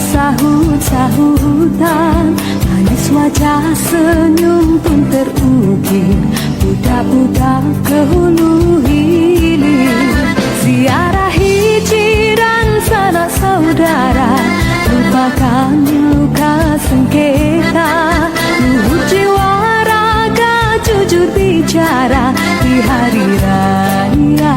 sahut-sahutan, manis wajah senyum pun terukir, budak-budak ke hulu hilir, ziarahi jiran sanak saudara, lupakan luka sengketa, luhur jiwa raga jujur bicara di hari raya.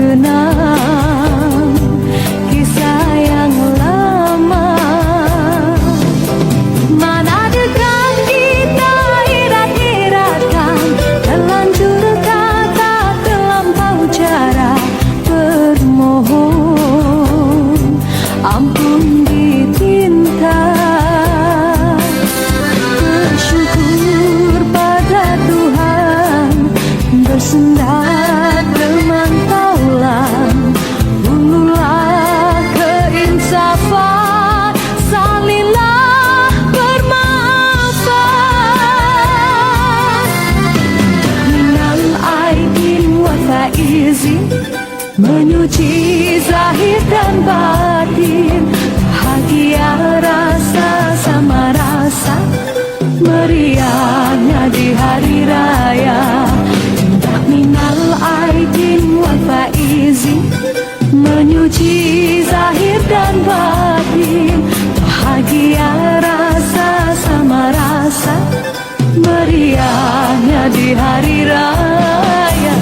terkenang kisah yang lama. Mana dekat kita irat-iratkan, terlanjur kata terlampau cara bermohon ampun ditinta. Bersyukur pada Tuhan, bersendar remantaulan, bunuhlah keinsafan, salinlah bermaafan. Minal aidin wa faizin, menyuci zahir dan batin, bahagia rasa sama rasa, meriahnya di hari raya. Indah minal aidin wal faizin, menyuci zahir dan batin, bahagia rasa sama rasa, meriahnya di hari raya.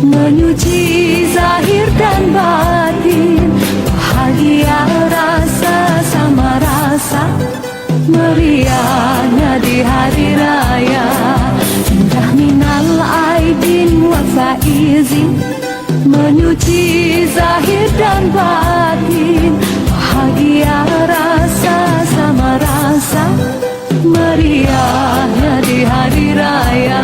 Menyuci zahir dan batin, bahagia rasa sama rasa, meriahnya di hari raya. Indah minal aidin wa faizin, menyuci zahir dan batin, bahagia rasa sama rasa, meriahnya di hari raya.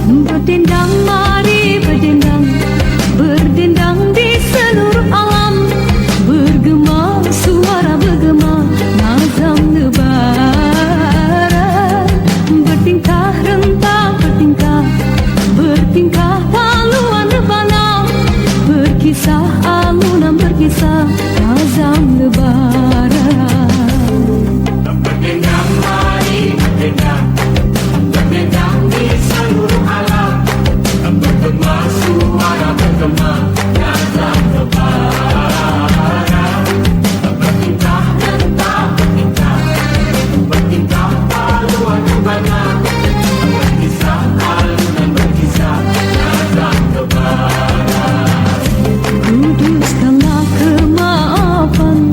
Berdendang, mari berdendang, berdendang di seluruh alam, bergema suara bergema nazam lebaran, bertingkah rentang bertingkah, bertingkah paluan rebana, berkisah alunan berkisah nazam lebaran. Berdendang, mari berdendang, berdendang di seluruh alam, bergema suara bergema nazam lebaran, bertingkah rentang bertingkah, bertingkah paluan rebana, berkisah alunan berkisah nazam lebaran. Kuduskanlah kemaafan,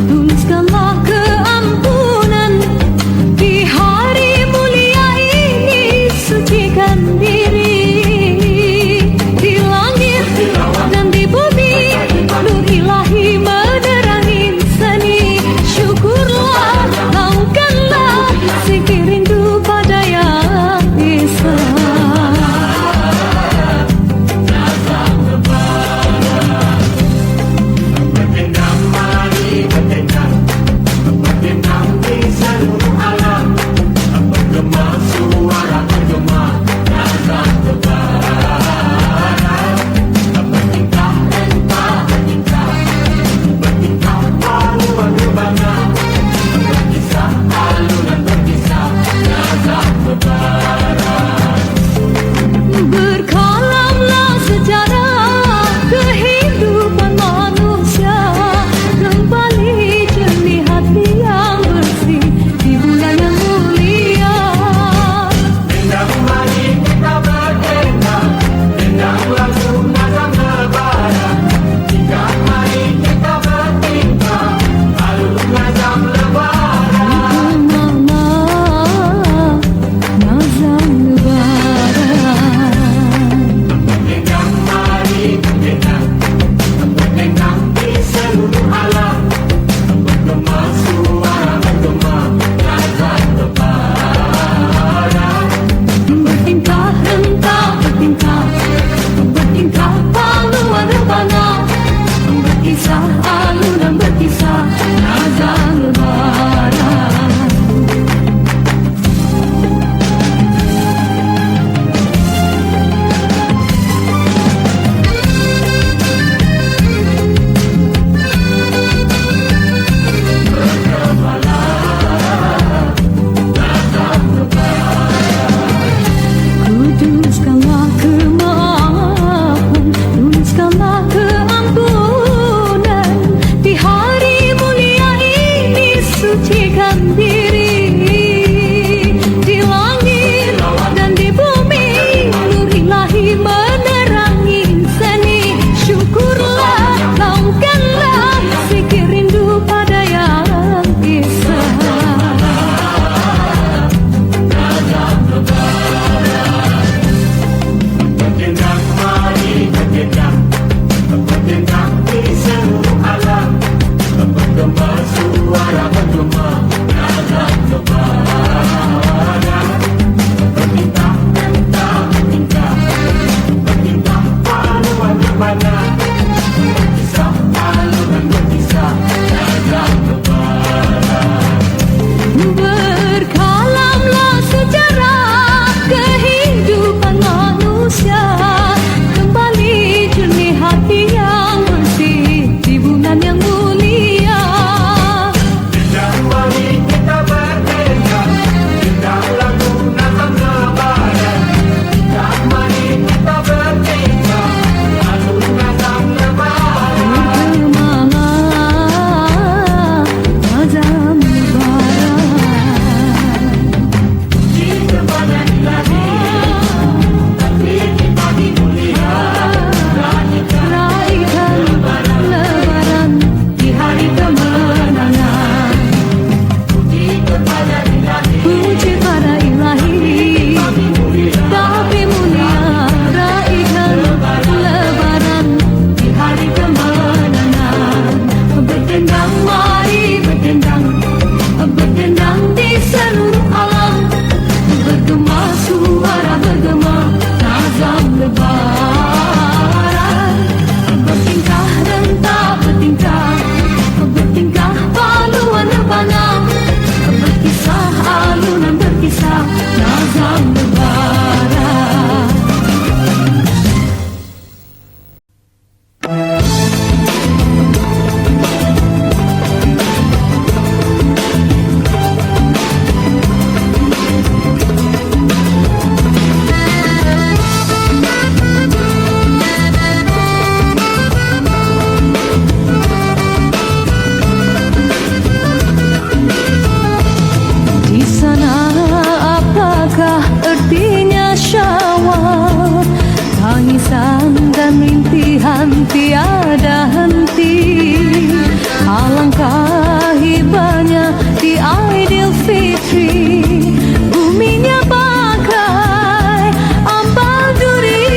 tuliskanlah keampunan, di hari mulia ini sucikan diri, di langit dan di bumi nur ilahi menerangi seni. Syukurlah, lakukanlah zikir rindu pada yang Esa. Berdendang, mari berdendang, berdendang di seluruh alam, bergema suara bergema nazam dan tiada henti. Alangkah hibanya di Aidilfitri, buminya bagai ambal duri.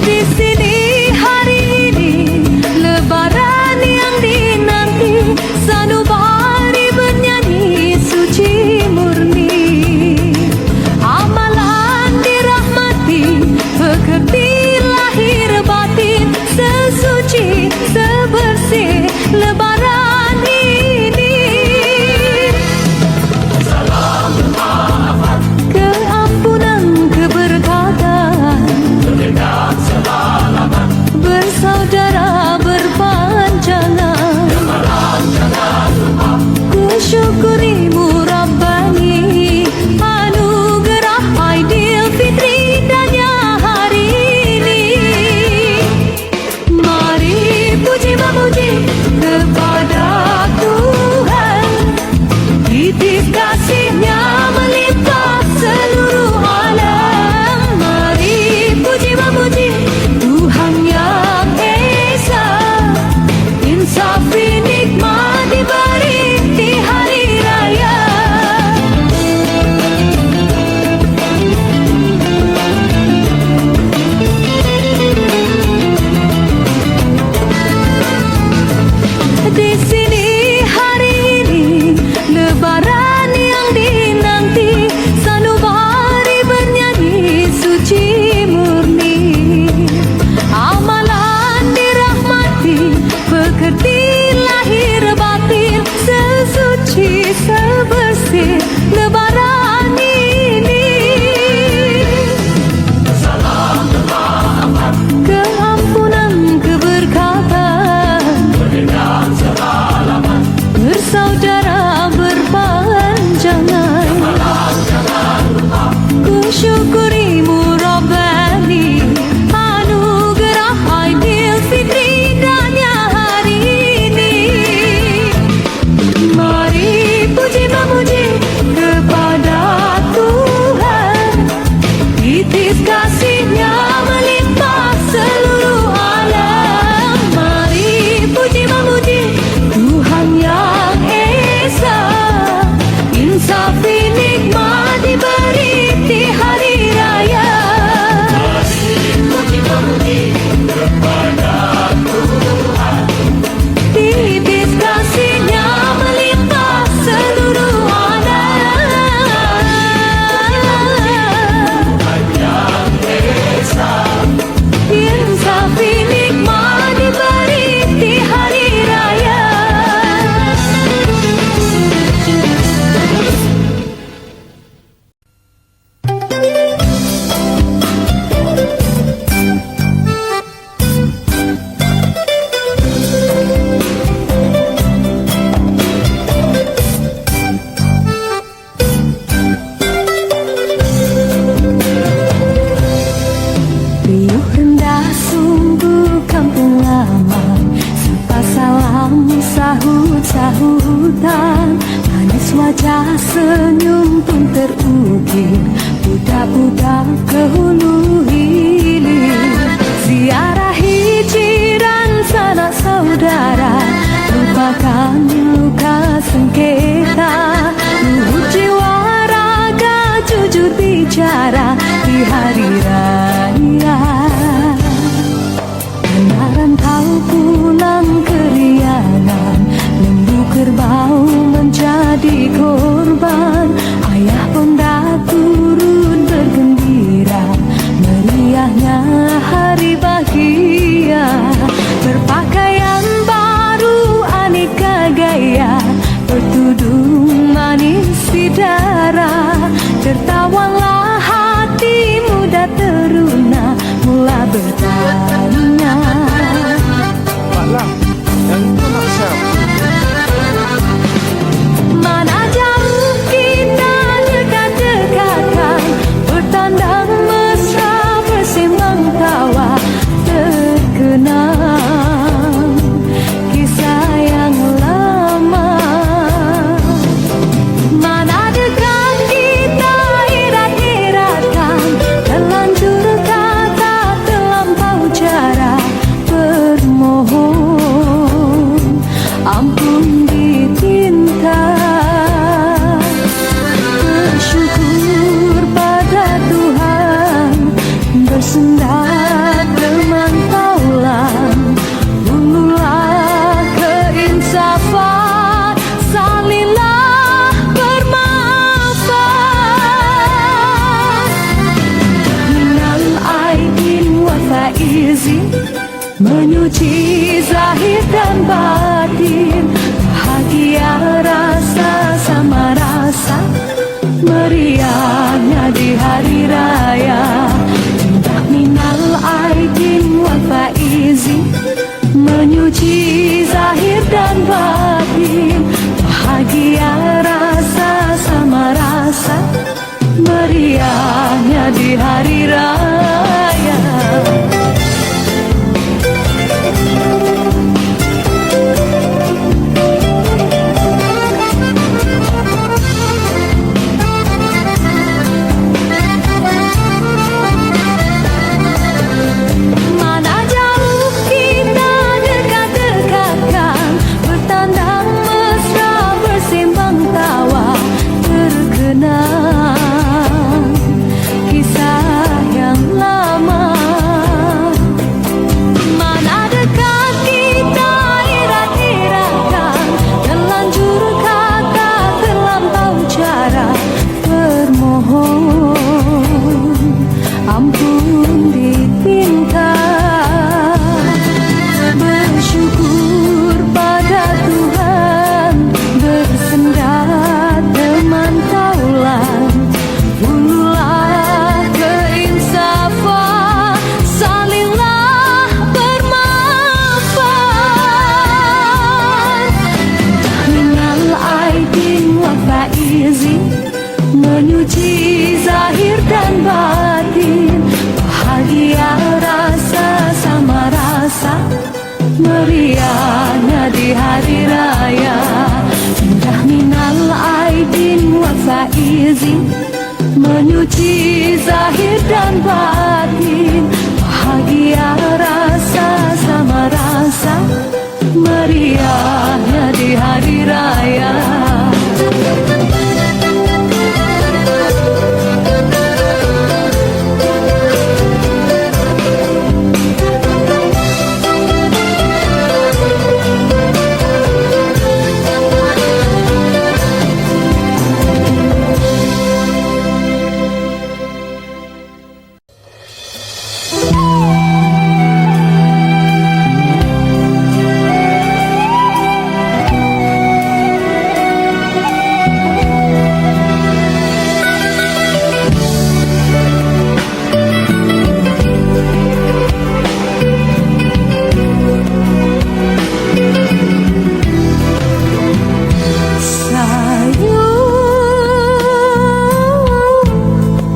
Di sini hari ini Lebaran yang dinanti, sanubari bernyanyi suci murni. Amalan dirahmati, pekerti lahir batin, sesuci sebersih Lebaran ini. Salam bermaafan, Keampunan keberkatan, bergenap semalaman. bersaudara berpanjangan. Malam jangan lupa, Ku syukurimu Rabbani, anugerah Aidilfitri indahnya hari ini. Mari puji memuji kepada Tuhan, titis kasih-Nya melimpah seluruh alam. Mari puji memuji Tuhan yang Esa, insafi nikmat diberi di hari raya. Di sini hari ini Lebaran yang dinanti, sanubari bernyanyi suci murni. Amalan dirahmati, pekerti lahir batin, sesuci sebersih Lebaran ini. salam bermaafan, Keampunan keberkatan, bergenap semalaman. bersaudara berpanjangan. Malam jangan lupa, Ku syukurimu Rabbani, anugerah Aidilfitri indahnya hari ini. Mari puji memuji kepada Tuhan, titis kasih-Nya melimpah seluruh alam. Mari puji memuji Tuhan yang Esa, insafi nikmat diberi di hari raya. puji memuji kepada Tuhan. Titis kasih-Nya melimpah seluruh alam. Yang Esa, Insafi nikmat diberi di hari raya. Riuh rendah sungguh kampung lama, sapa salam sahut-sahutan. Manis wajah senyum pun terukir, budak-budak ke hulu hilir. Ziarahi jiran sanak saudara, lupakan luka sengketa. Luhur jiwa raga jujur bicara di hari raya. Kenaran tahu pulang keriangan, lembu kerbau menjadi korban. Ayah pun dah turun bergembira, meriahnya izin menyuci zahir dan batin. Bahagia rasa sama rasa, meriahnya di hari raya. Indah minal aidin wal faizin, menyuci zahir dan batin. Bahagia rasa sama rasa, meriahnya di hari raya. Mana jauh kita dekat-dekatkan, bertandang mesra bersembang tawa, terkenang kisah yang lama. Mana dekat kita irat-iratkan, terlanjur kata terlampau cara, bermohon ampun diminta. Bersyukur pada Tuhan, bersendat teman taulan. Dululah keinsafan, salinglah bermaafan. Minal aidin wa faizin, menyuci zahir dan batin. Bahagia rasa sama rasa, meriahnya di hari raya. Indah minal aidin wa faizin, menyuci zahir dan batin. Bahagia rasa sama rasa, meriahnya di hari raya.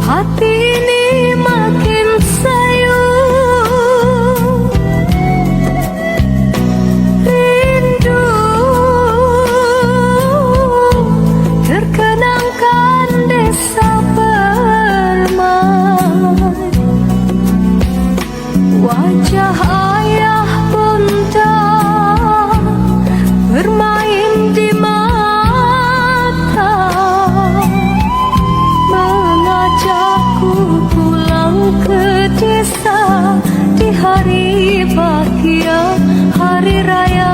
Hati ini makin sayu, rindu terkenangkan desa permai. Wajah ayah bunda bermain di mata, mengajakku pulang ke desa di hari bahagia, hari raya.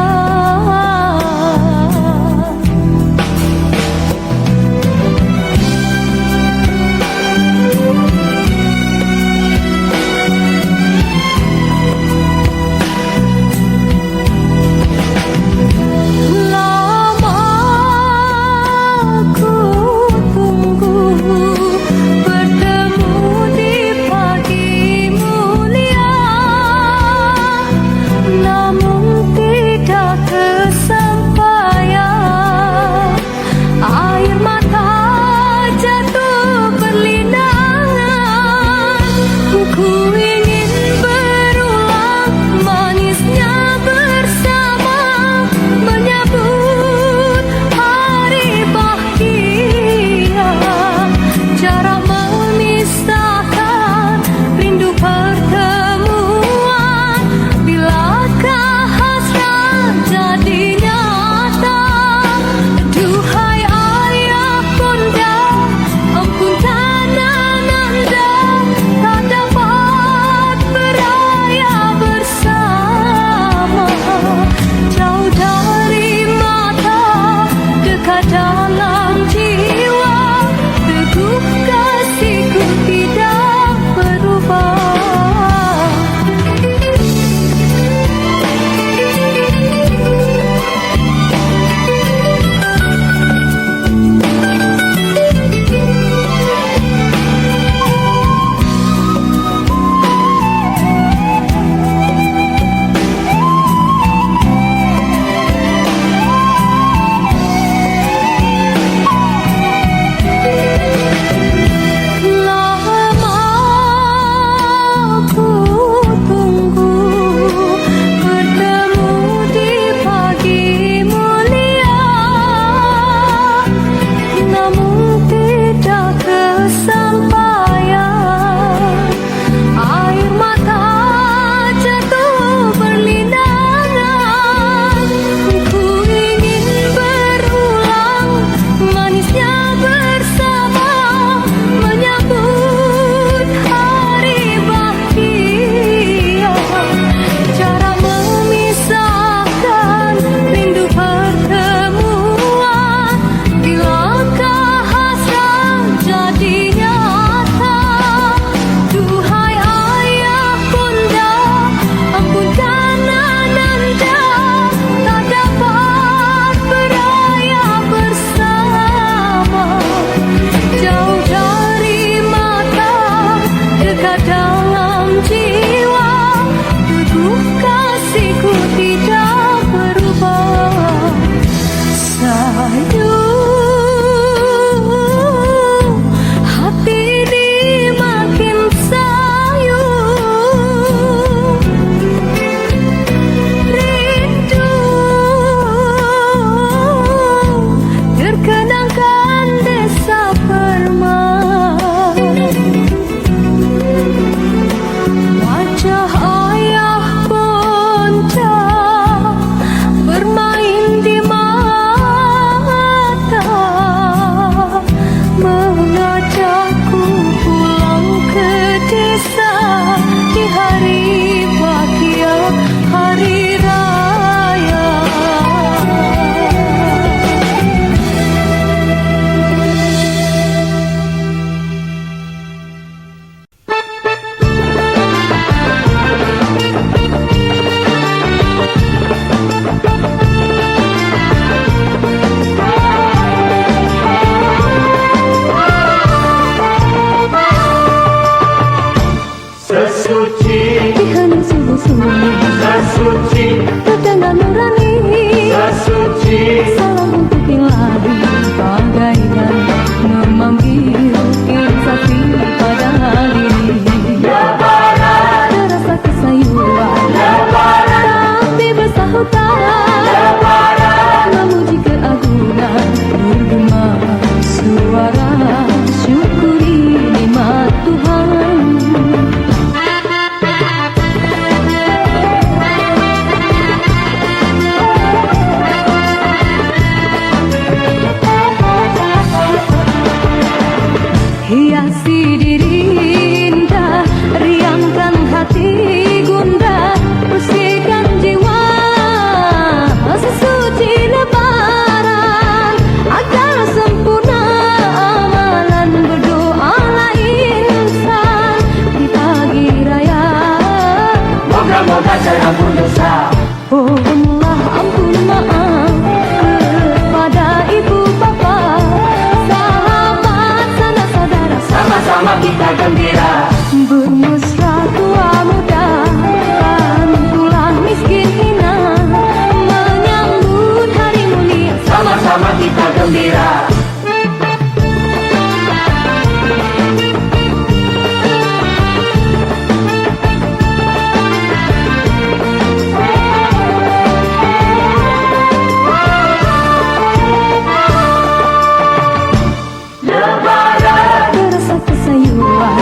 Lama ku tunggu bertemu di pagi mulia, namun tidak kesampaian. Air mata jatuh berlinangan, ku ingin berulang manisnya bersama, menyambut hari bahagia. Jarak memisahkan, rindu pertemuan, bilakah tidak berubah. Sayang, hati ini makin sayu. Rindu terkenangkan desa Permai. Wajah ayah bonca bermain di mata, mengajakku pulang ke desa di hari bahagia, hari raya. Sesuci, Di hening sungguh-sungguh sesuci, terdengar nurani, sesuci, salam untuk ilahi, bagaikan memanggil sapi pada diri. lebaran, Terasa kesayuran, tapi bersahutan, memuji keagungan, bergema suara syukuri nikmat Tuhan. Hiasi diri indah, riangkan hati gundah, bersihkan jiwa, sesuci lebaran, agar sempurna amalan, berdoalah insan di pagi raya. moga-moga terampun dosa. Mohonlah ampun maaf kepada ibu bapa, sahabat sanak saudara, Sama-sama kita gembira, bermesra tua muda, bantulah miskin hina, menyambut hari mulia. sama-sama kita gembira. Lebaran, Terasa kesayuran,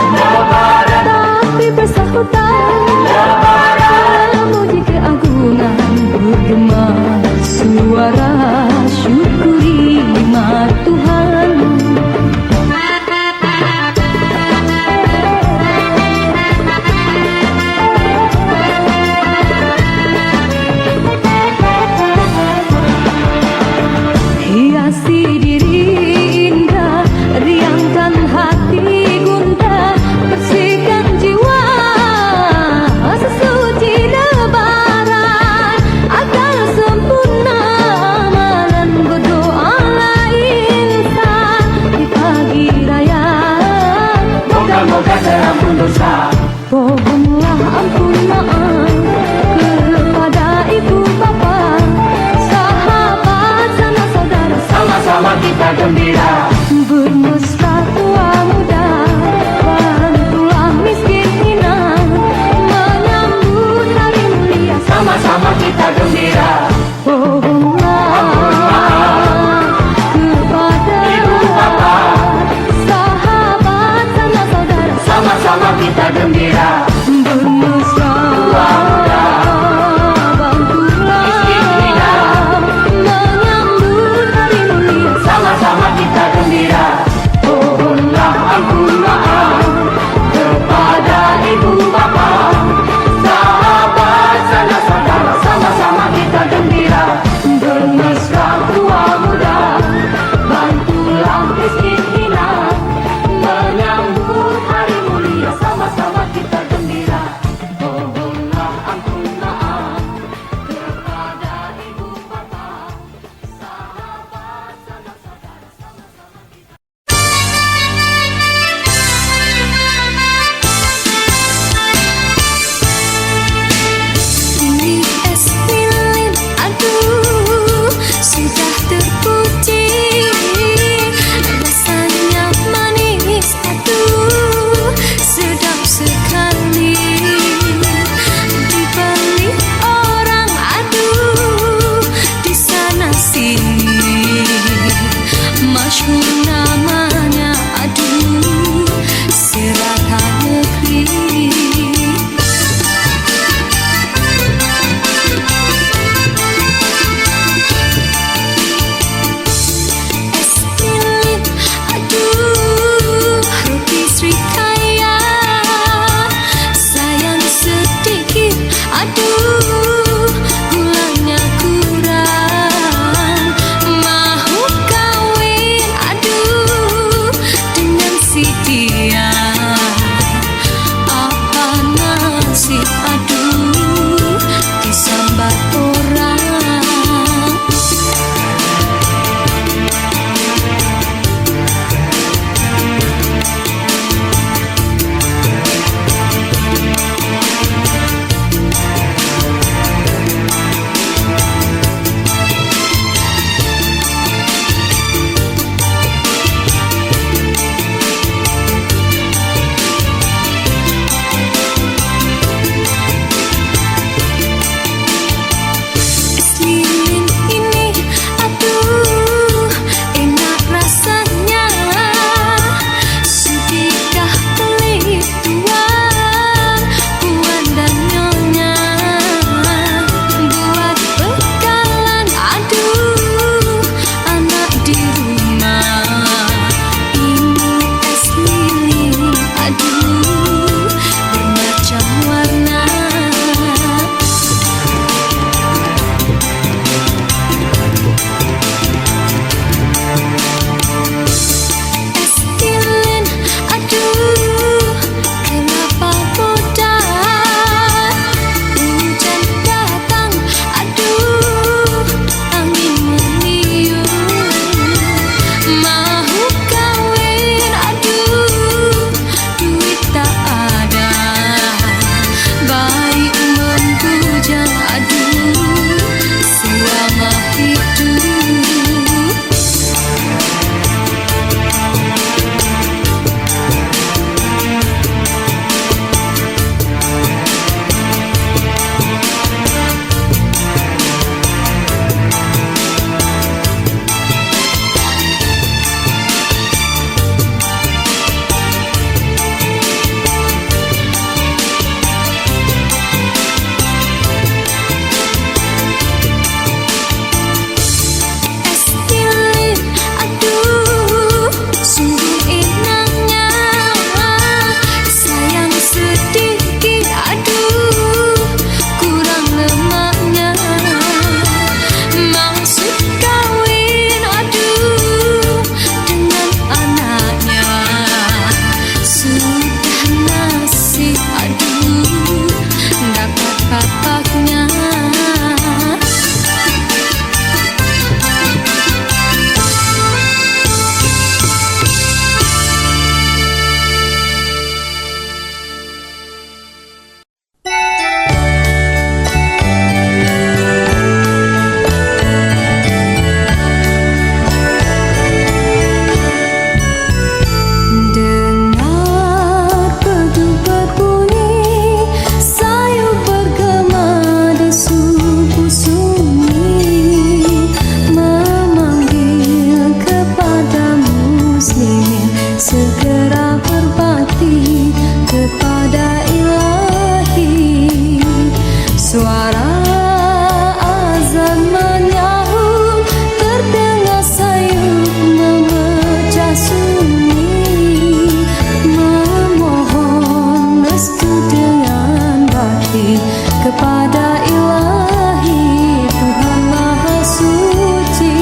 azan menyahut, terdengar sayup memecah sunyi, memohon restu dengan batin kepada Ilahi Tuhan Maha Suci.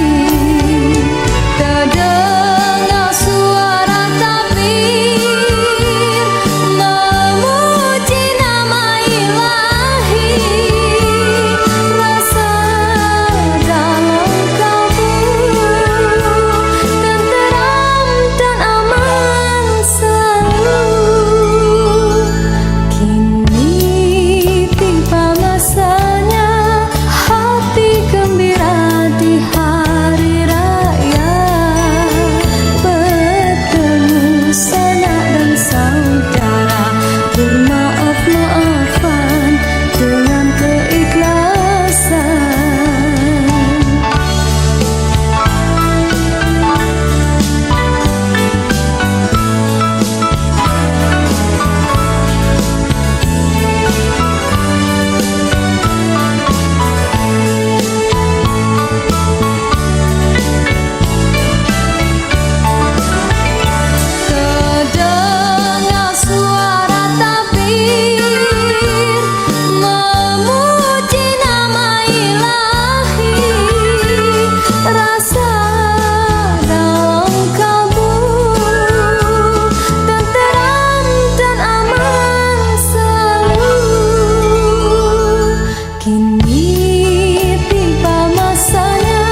Terdengar suara takbir memuji nama Ilahi, rasa dalam kalbu tenteram dan aman selalu. Kini tiba masanya hati gembira di hari raya, bertemu sanak dan saudara, bermaaf-maafan dengan keikhlasan. Terdengar suara takbir memuji nama Ilahi, rasa dalam kalbu tenteram dan aman selalu. Kini tiba masanya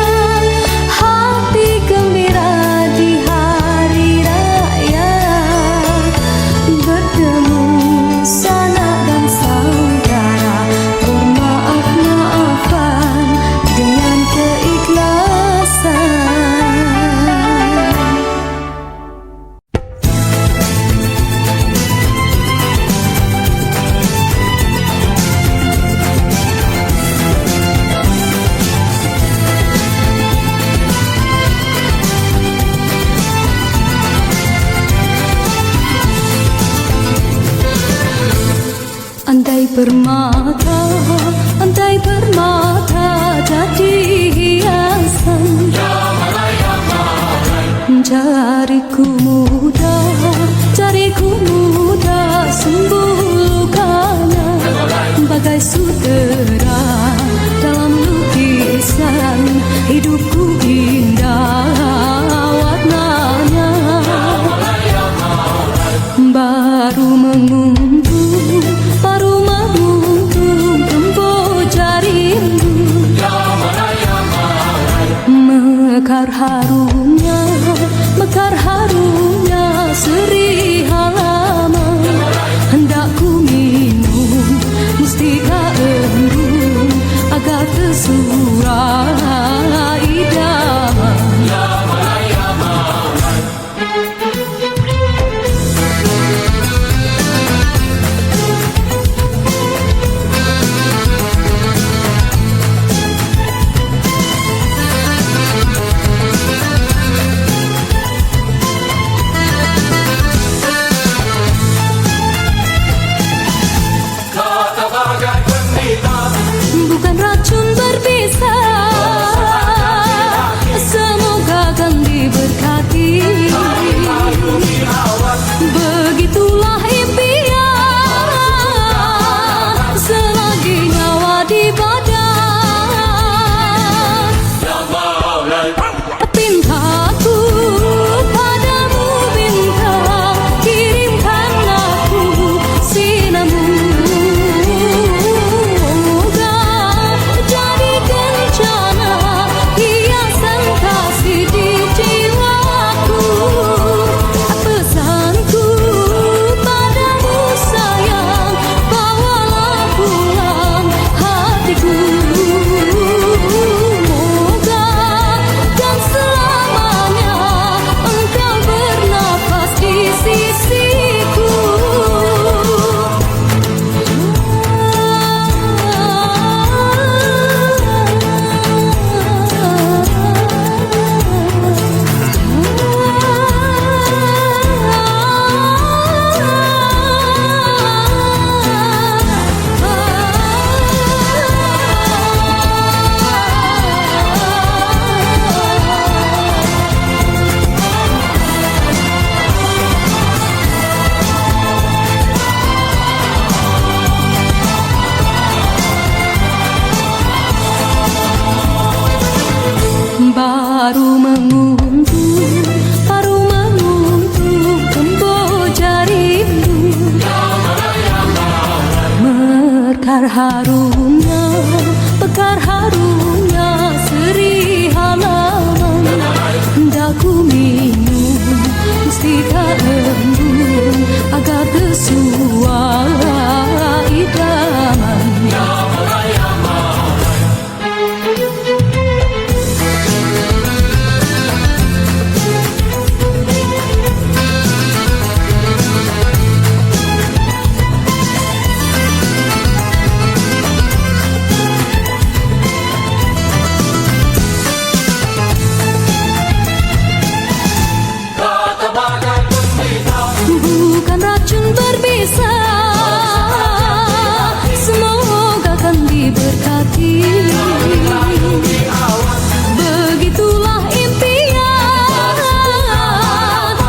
hati gembira di hari raya, bertemu sanak dan saudara, bermaaf-maafan dengan keikhlasan. Andai permata jadi hiasan, jariku mudah sembuh lukanya, bagai sutera dalam lukisan, hidupku indah warnanya. Baru menguntung kemboja rindu, mekar harumnya seri halaman, hendak ku minum mustika embun agar tersurai idaman. diberkati. Begitulah impian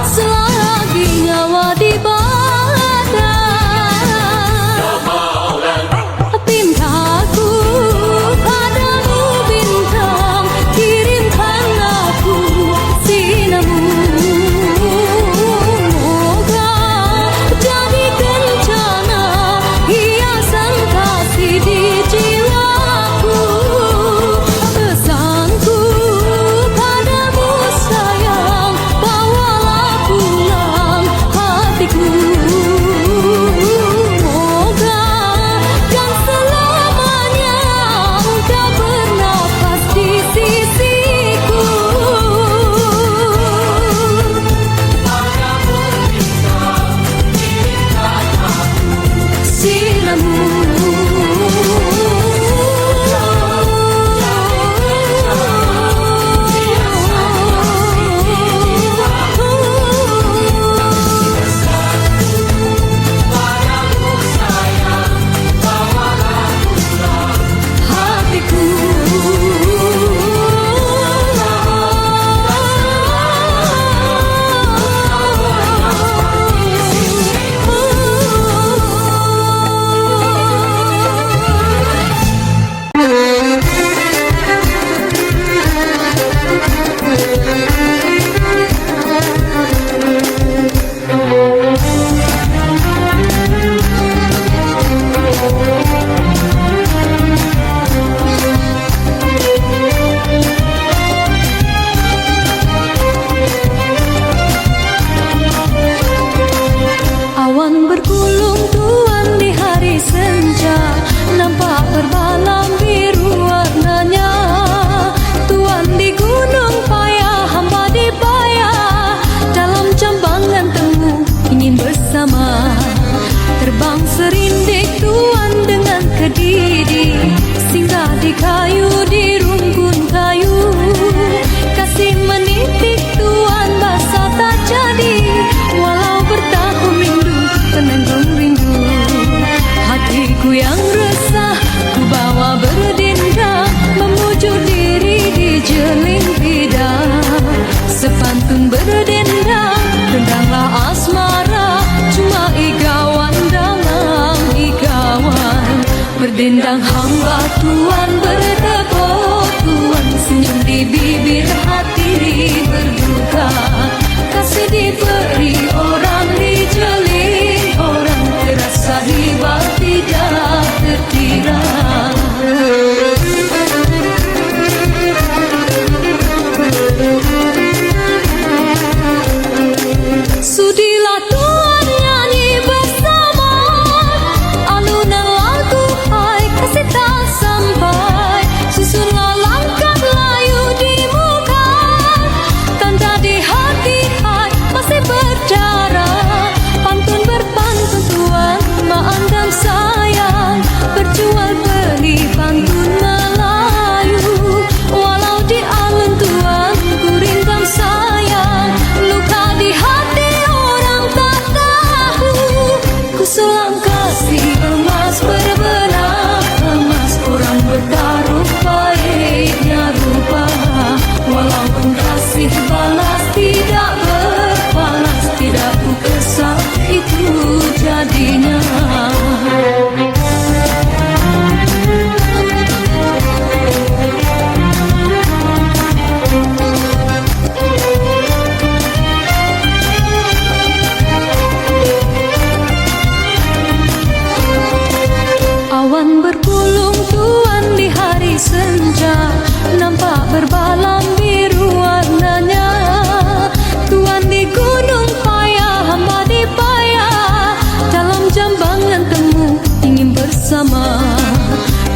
selagi nyawa di badan. Pintaku padamu bintang, kirimkan aku sinarmu. Moga jadi kencana hiasan kasih di jiwaku. Pesanku padamu sayang, bawalah pulang hatiku. Moga kan selamanya engkau bernafas di sisiku. Awan bergulung tuan di hari senja, nampak berbalam biru warnanya. Tuan di gunung payah, hamba di payah, dalam jambangan temu ingin bersama. Terbang serindik tuan dengan kedidi, singgah di kayu, di rumpun kayu. Kasih menitik tuan basah tak jadi, walau bertahun rindu penanggung rindu. Hatiku yang resah ku bawa berdendang, memuju diri di jeling bidang. Sepantun berdendang, dendanglah asmara, cuma igawan dalam igawan. Berdendang hamba tuan bertepuk tuan, senyum di bibir hati berduka. Kasih diberi orang dijeling orang, terasa riba tidak terkira. Sudilah tuan nyanyi bersama, alunan lagu hai kasih tak sampai. Susunlah langkah layu di muka, tanda di hati hai masih berdarah. Pantun berpantun tuan, maandam sayang, berjual beli pantun Melayu. Walau di alun tuan ku rindam sayang, luka di hati orang tak tahu. Ku selang kasih emas berbenah emas, orang bertaruh baiknya rupa. Walaupun kasih balas tidak berbalas, tidak ku kesal itu jadinya. Awan bergulung tuan di hari senja, nampak berbalam biru warnanya. Tuan di gunung payah, hamba di payah, dalam jambangan temu ingin bersama.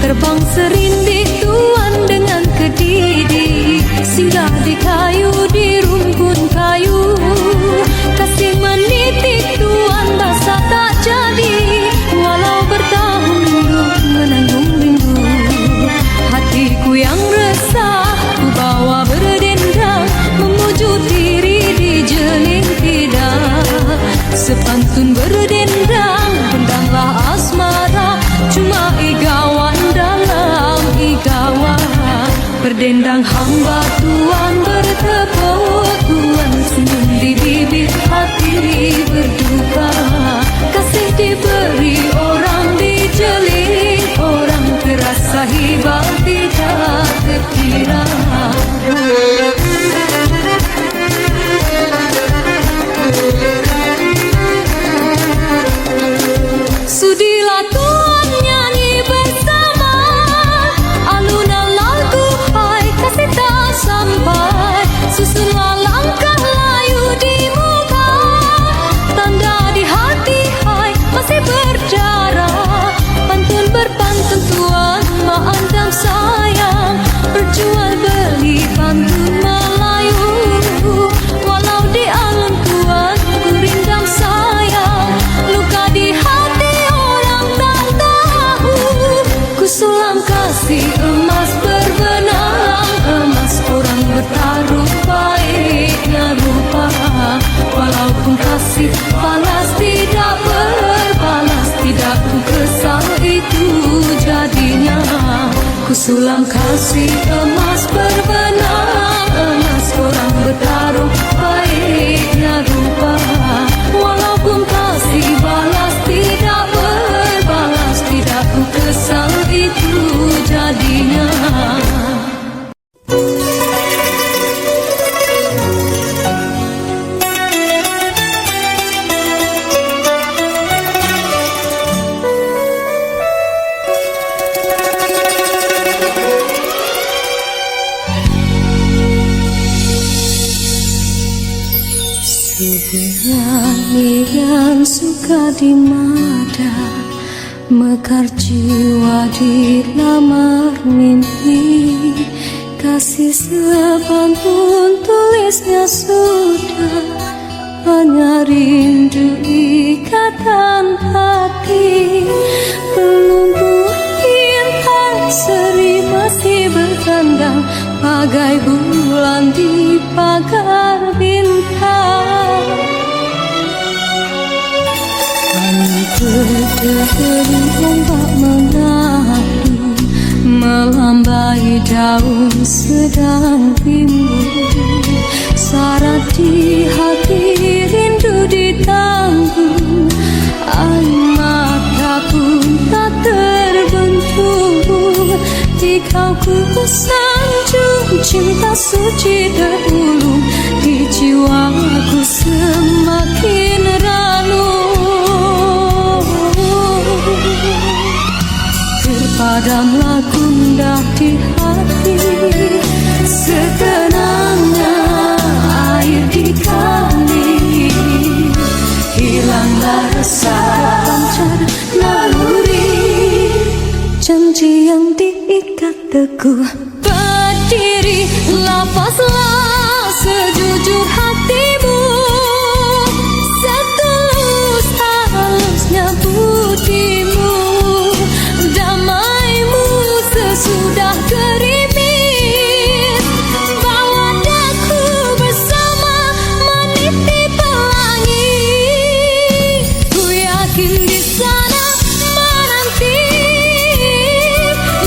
Terbang serindik tuan dengan kedidi, singgah di kayu, di rumpun kayu. Kasih menitik tuan basah tak jadi, walau bertahun rindu menanggung rindu. Hatiku yang resah ku bawa berdendang, memuju diri di jeling tidak. Sepantun berdendang, dendanglah asmara, cuma igawan dalam berdendang hamba Tuhan bertepuk, Tuhan senyum di bibir hati berduka. Kasih diberi orang dijeling, orang terasa hibah tidak terkira. Sudilah Tuhan nyanyi bersama, alunan lagu hai kasih tak sampai. Susunlah langkah layu di muka, tanda di hati hai masih berdarah. Pantun berpantun Tuhan maaf dan sayang, berjual beli pantun Melayu. Walau di alun Tuhan ku rindam sayang, luka di hati orang tak tahu. Ku sulam kasih emas berbenang, emas orang bertaruh baiknya rupa. Walaupun kasih balas tidak berbalas, tidak ku kesal itu jadinya. Ku sulam kasih emas berbenang, emas orang bertaruh baiknya rupa. Walaupun kasih balas tidak berbalas, tidak ku kesal itu jadinya. Sebenarnya yang suka di mata, mekar jiwa di lamar mimpi. Kasih sepantun tulisnya sudah, hanya rindu ikatan hati. Pelumpuh bintang seri masih bertandang, bagai bulan di pagar bintang. Kami berdiri ombak mengadu, melambai daun sedang timbul. Syarat di hati rindu ditanggung, air mata pun tak terbentuk. Jika ku sanjung cinta suci terulung, di jiwaku semakin ranum. Terpadamlah gundah di hati, sekenangnya air di kali. Hilanglah rasa pancar naluri, janji yang diikat teguh berdiri. Lapaslah sejujur hatimu, setulus halusnya butimu. Damaimu sesudah gerimis, bawa daku bersama meniti pelangi. Ku yakin di sana menanti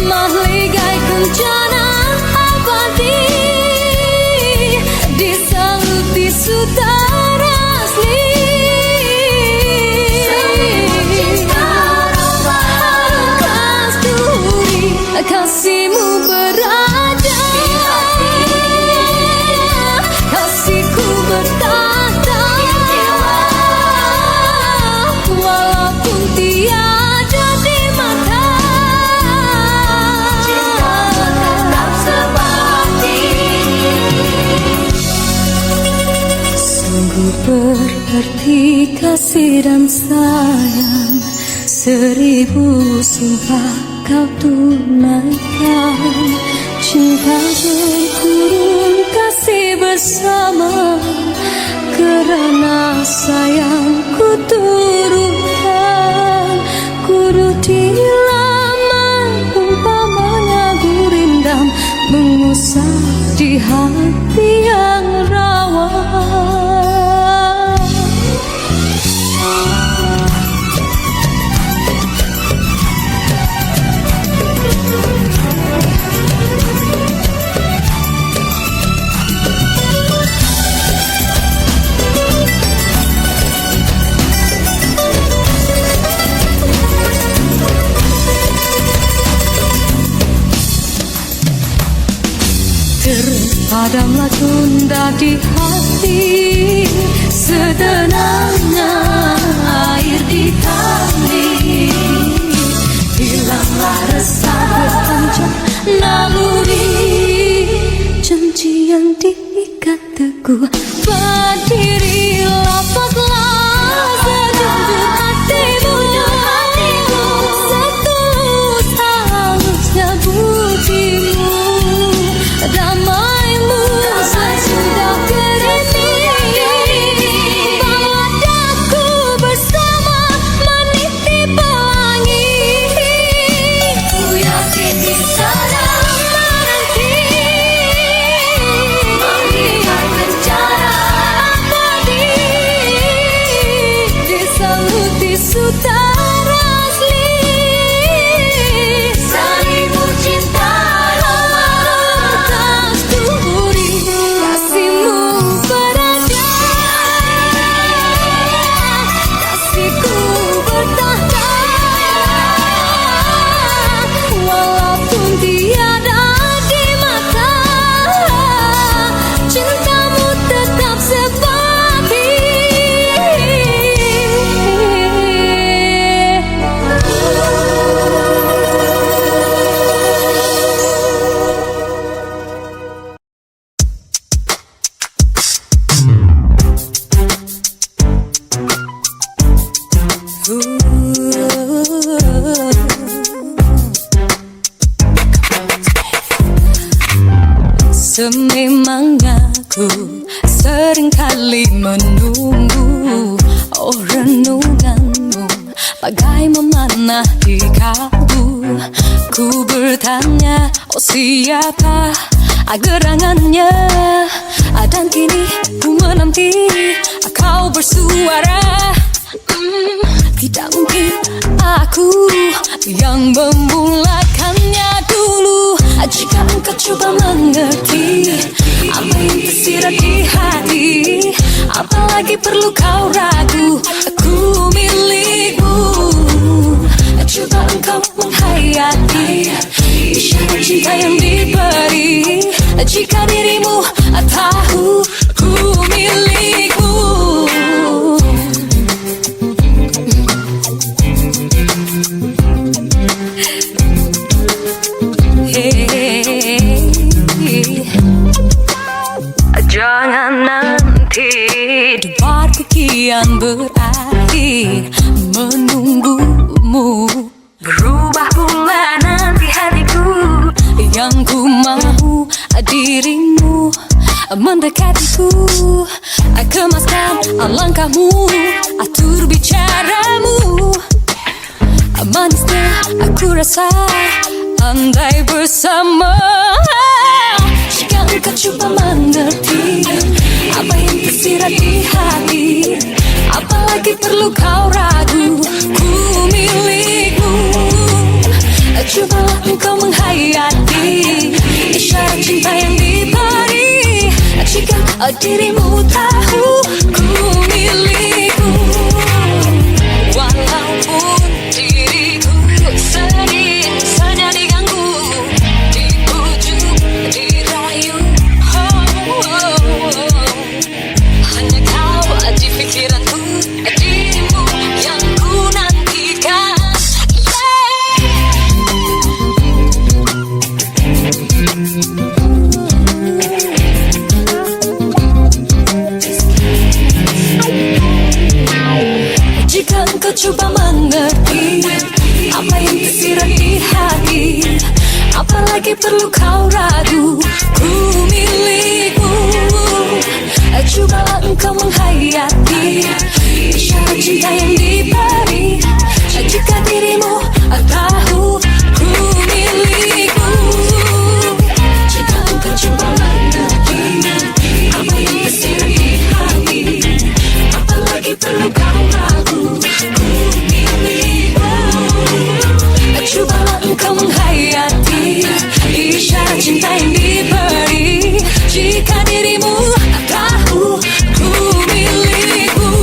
mahligai kencana abadi, disalut di sutara asli. Kasihmu berada, kasihku bertata, walaupun tiada di mata. Cintamu tetap sebati. Sungguh berarti kasih dan sayang, 1000 sumpah kau tunaikan. Cinta berkurung kasih bersama, kerana sayangku turutkan. Kuruti laman umpamanya gurindam, mengusap di hati yang rawan. Padamlah tunda di hati, setenangnya air di tali. Hilanglah resah berpanjang naluri, janji yang diikat teguh. Berdiri lapatlah sejujur hatimu, setulus halusnya budimu. Damaimu sesudah gerimis, padaku bersama meniti pelangi. Ku yakin di sana menanti, melihat rencana abadi, disaluti sutara asli. Salimu cinta Sememangnya ku seringkali menunggu, oh renunganmu bagai memanah di kalbu. Ku bertanya, oh siapa gerangannya, dan kini ku menanti kau bersuara. Tidak mungkin aku yang memulakannya dulu. Jika engkau coba mengerti apa yang tersirat di hati, apalagi perlu kau ragu, aku milikmu. Coba engkau menghayati isyarat cinta yang diberi. Jika dirimu tahu ku milikmu. Jangan nanti debatku kian berakhir menunggumu. Berubah pula nanti hatiku, yang ku mau dirimu mendekatiku. Kemaskan langkahmu, atur bicaramu. Manisnya aku rasa andai bersama. Jika engkau coba mengerti apa yang tersirat di hati, apalagi perlu kau ragu, ku milikmu. Cobalah engkau menghayati isyarat cinta yang diberi. Jika dirimu tahu ku milikmu. Walaupun diriku sering saja diganggu, dibujuk, dirayu, hanya kau di pikiranku, dirimu yang ku nantikan. Jika engkau coba mengerti apa yang tersirat di hati, apalagi perlu kau ragu, ku milikmu. Cobalah engkau menghayati isyarat cinta yang diberi. Jika dirimu tahu ku milikmu. Jika engkau coba mengerti apa yang tersirat di hati, apalagi perlu kau ragu, ku milikmu. Cobalah engkau menghayati isyarat cinta yang diberi. Jika dirimu tahu ku milikmu.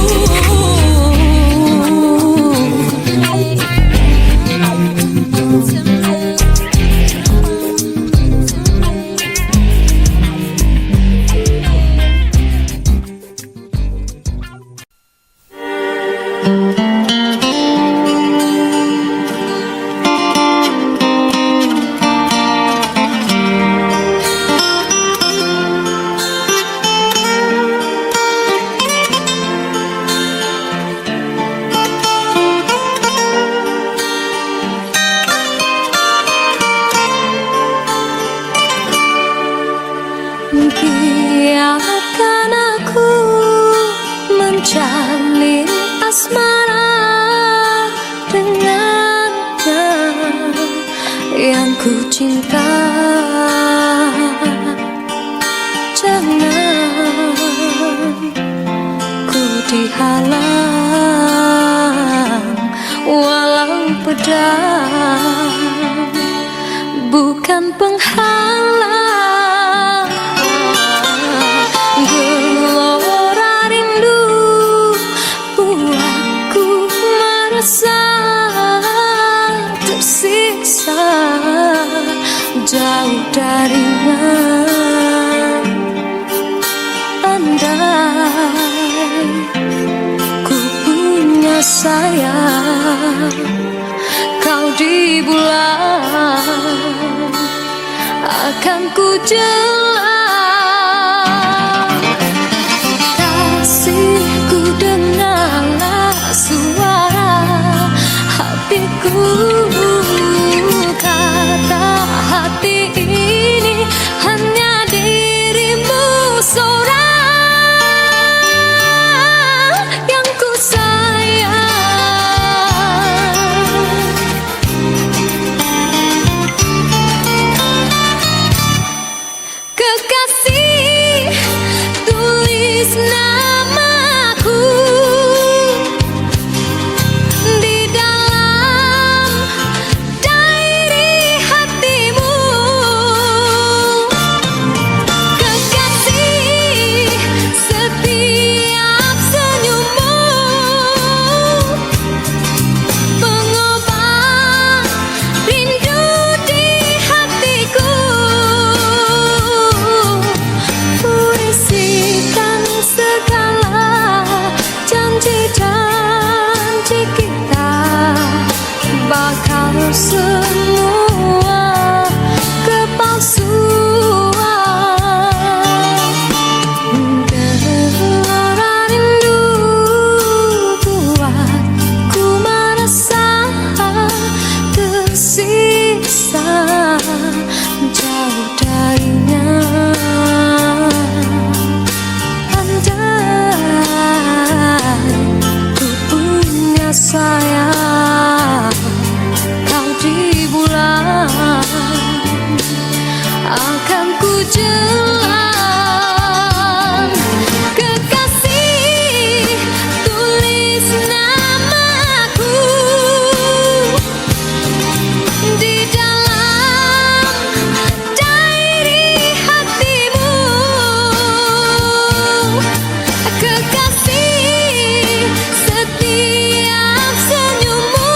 cinta, jangan ku dihalang walau pedang bukan penghalang. Gelora rindu buatku merasa tersiksa jauh darinya. Andai ku punya sayang kau di bulan, akan ku jelas kasihku, dengarlah suara hatiku. Kata hati ini hanya dirimu seorang yang ku sayang. Kekasih, tulis namaku di dalam diary hatimu. Kekasih, setiap senyummu pengobat rindu di hatiku. Puisikan segala janji-janji kita, bakal semua kepalsuan. Gelora rindu buatku merasa tersiksa jauh darinya. Andai ku punya sayang kau di bulan, akan ku jelas. Kekasih, tulis namaku di dalam diary hatimu. Kekasih, setiap senyummu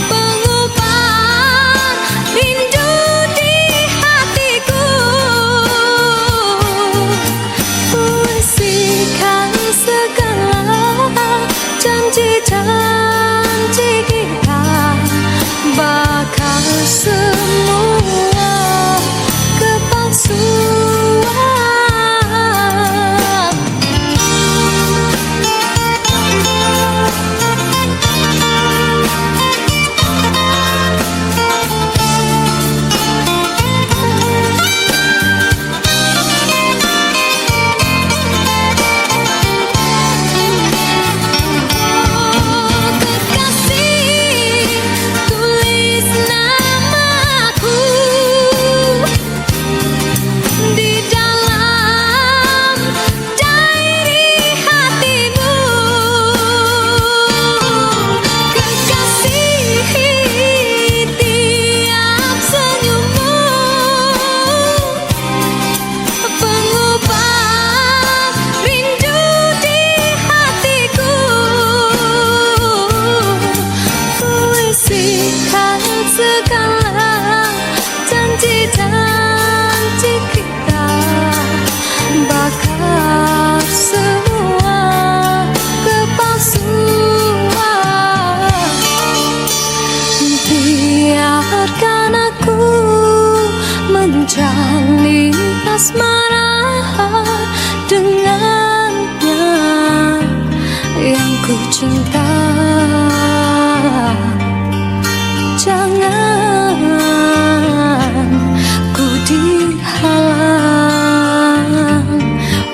pengobat rindu di hatiku. Puisikan segala janji-janji kita, bakal semua kepalsuan. Kekasih, tulis namaku di dalam diary hatimu. Kekasih, tiap senyummu pengobat rindu di hatiku. Puisikan segala janji-janji kita, bakal semua kepalsuan. Biarkan aku menjalin asmara dengannya yang ku cinta. Jangan ku dihalang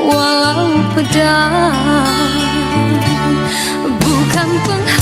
walau pedang bukan penghalang.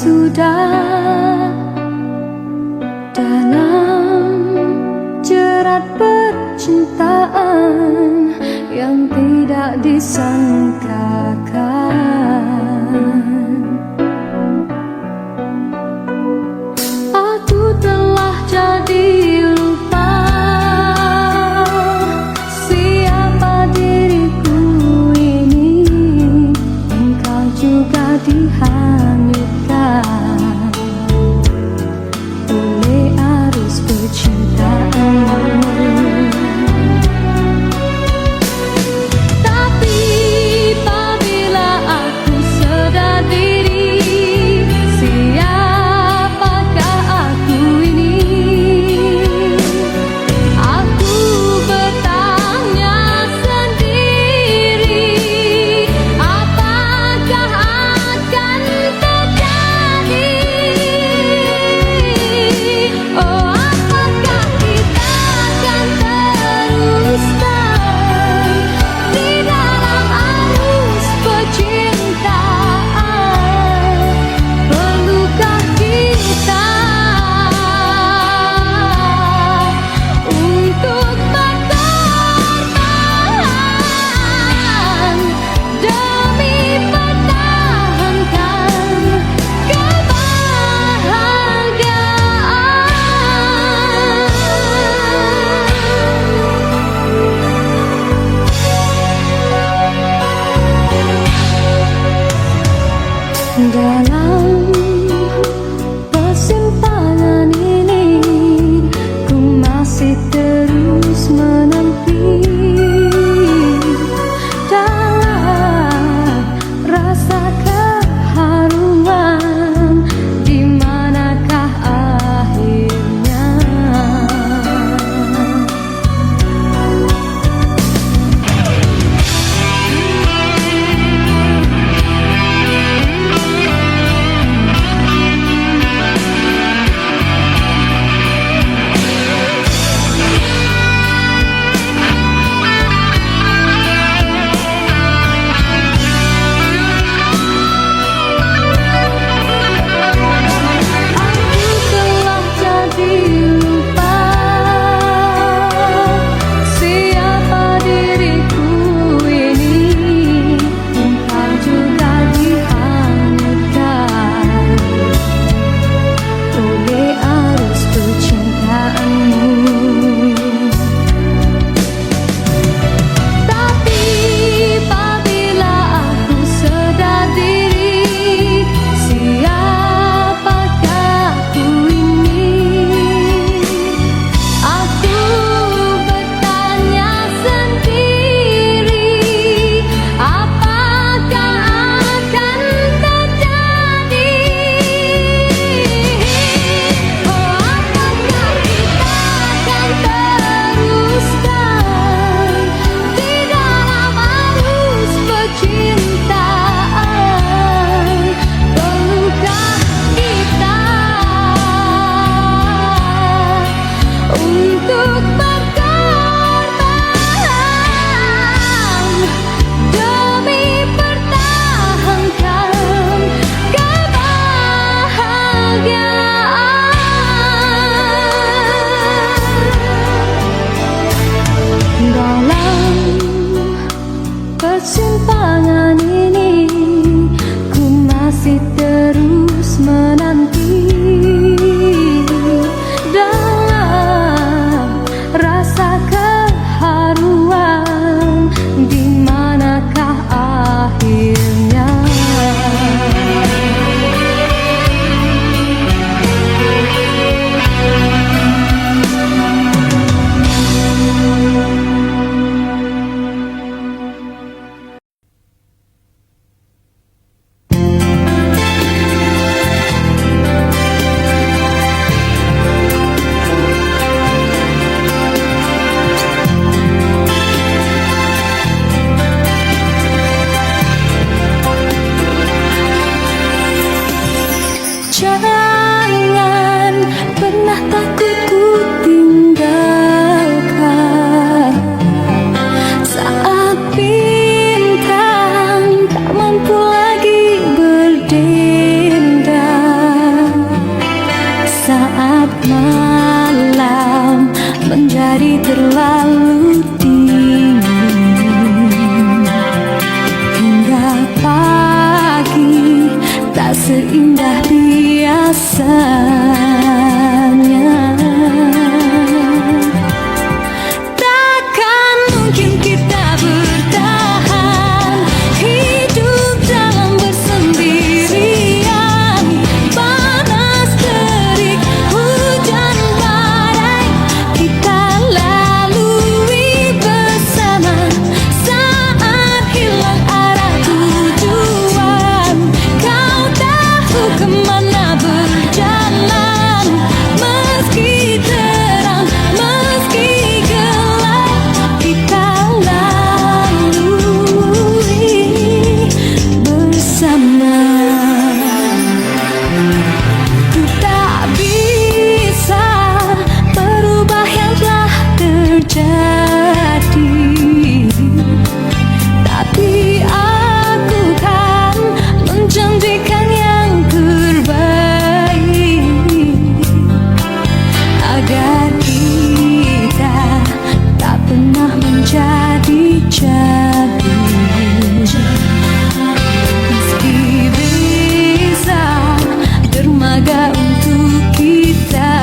sudah dalam jerat percintaan yang tidak disangkakan. Aku telah jadi lupa siapa diriku ini. Engkau juga dihanyutkan oleh arus percintaan. Tapi apabila aku sedar diri, siapakah aku ini? Aku bertanya sendiri, apakah akan terjadi? Oh, apakah kita akan teruskan di dalam arus percintaan? Perlukah kita untuk berkorban demi pertahankan kebahagiaan? Dalam persimpangan ini, ku masih terus menanti dalam rasa keharuan. Di manakah akhirnya? Aku telah jadi lupa siapa diriku ini. Engkau juga dihanyutkan oleh arus percintaanmu. Tapi apabila aku sedar diri, siapakah aku ini? Aku bertanya sendiri, apakah akan terjadi? Oh, apakah kita akan teruskan di dalam arus percintaan? Perlukah kita untuk berkorban demi pertahankan kebahagiaan? Dalam persimpangan ini, ku masih terus menanti dalam rasa keharuan. Di manakah akhirnya? seindah biasanya. Takkan mungkin kita bertahan hidup dalam bersendirian. Panas terik, hujan badai, kita lalui bersama. Saat hilang arah tujuan, kau tahu kemana berjalan. Meski terang, meski gelap, kita lalui bersama. Ku tak bisa merubah yang telah terjadi, tapi aku kan menjanjikan yang terbaik agar kita tak pernah menjadi-jadi. Meski bisa dermaga untuk kita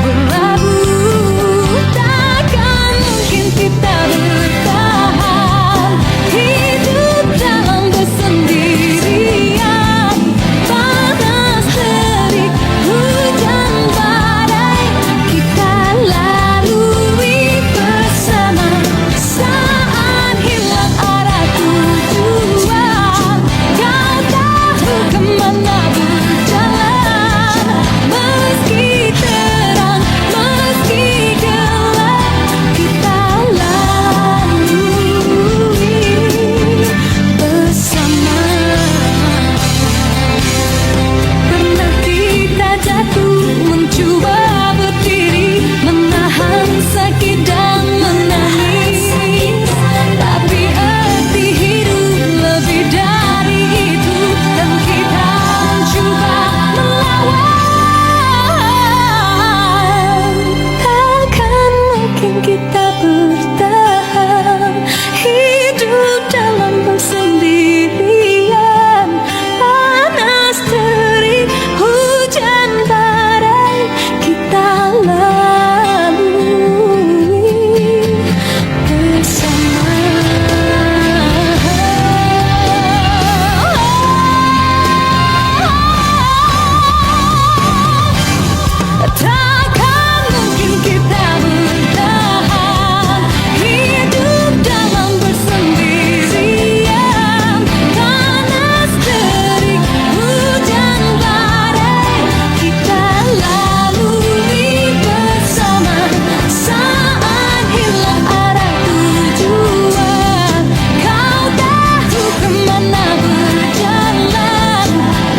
berlabuh, takkan mungkin kita bertahan hidup dalam bersendirian. Panas terik, hujan badai, kita lalui bersama. Saat hilang arah tujuan, kau tahu kemana berjalan. Meski terang, meski gelap, kita lalui bersama. Pernah kita jatuh, mencoba berdiri, menahan sakit dan menangis, tapi arti hidup lebih dari itu, dan kita mencoba melawan. Takkan mungkin kita bertahan hidup dalam bersendirian. Panas terik, hujan badai, kita lalui bersama. Takkan mungkin kita bertahan hidup dalam bersendirian. Panas terik, hujan badai, kita lalui bersama. Saat hilang arah tujuan, kau tahu kemana berjalan.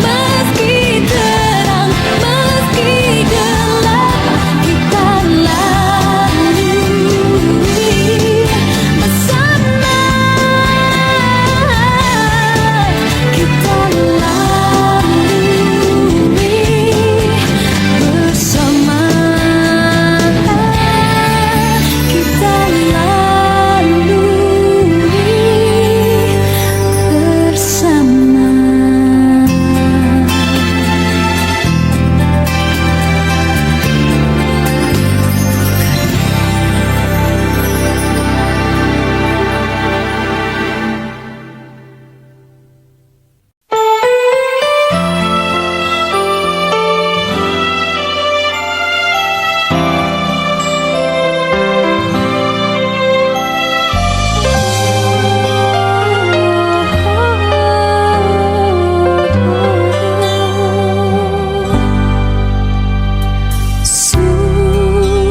Meski terang, meski gelap, kita lalui bersama. Kita lalui bersama. Kita lalui bersama.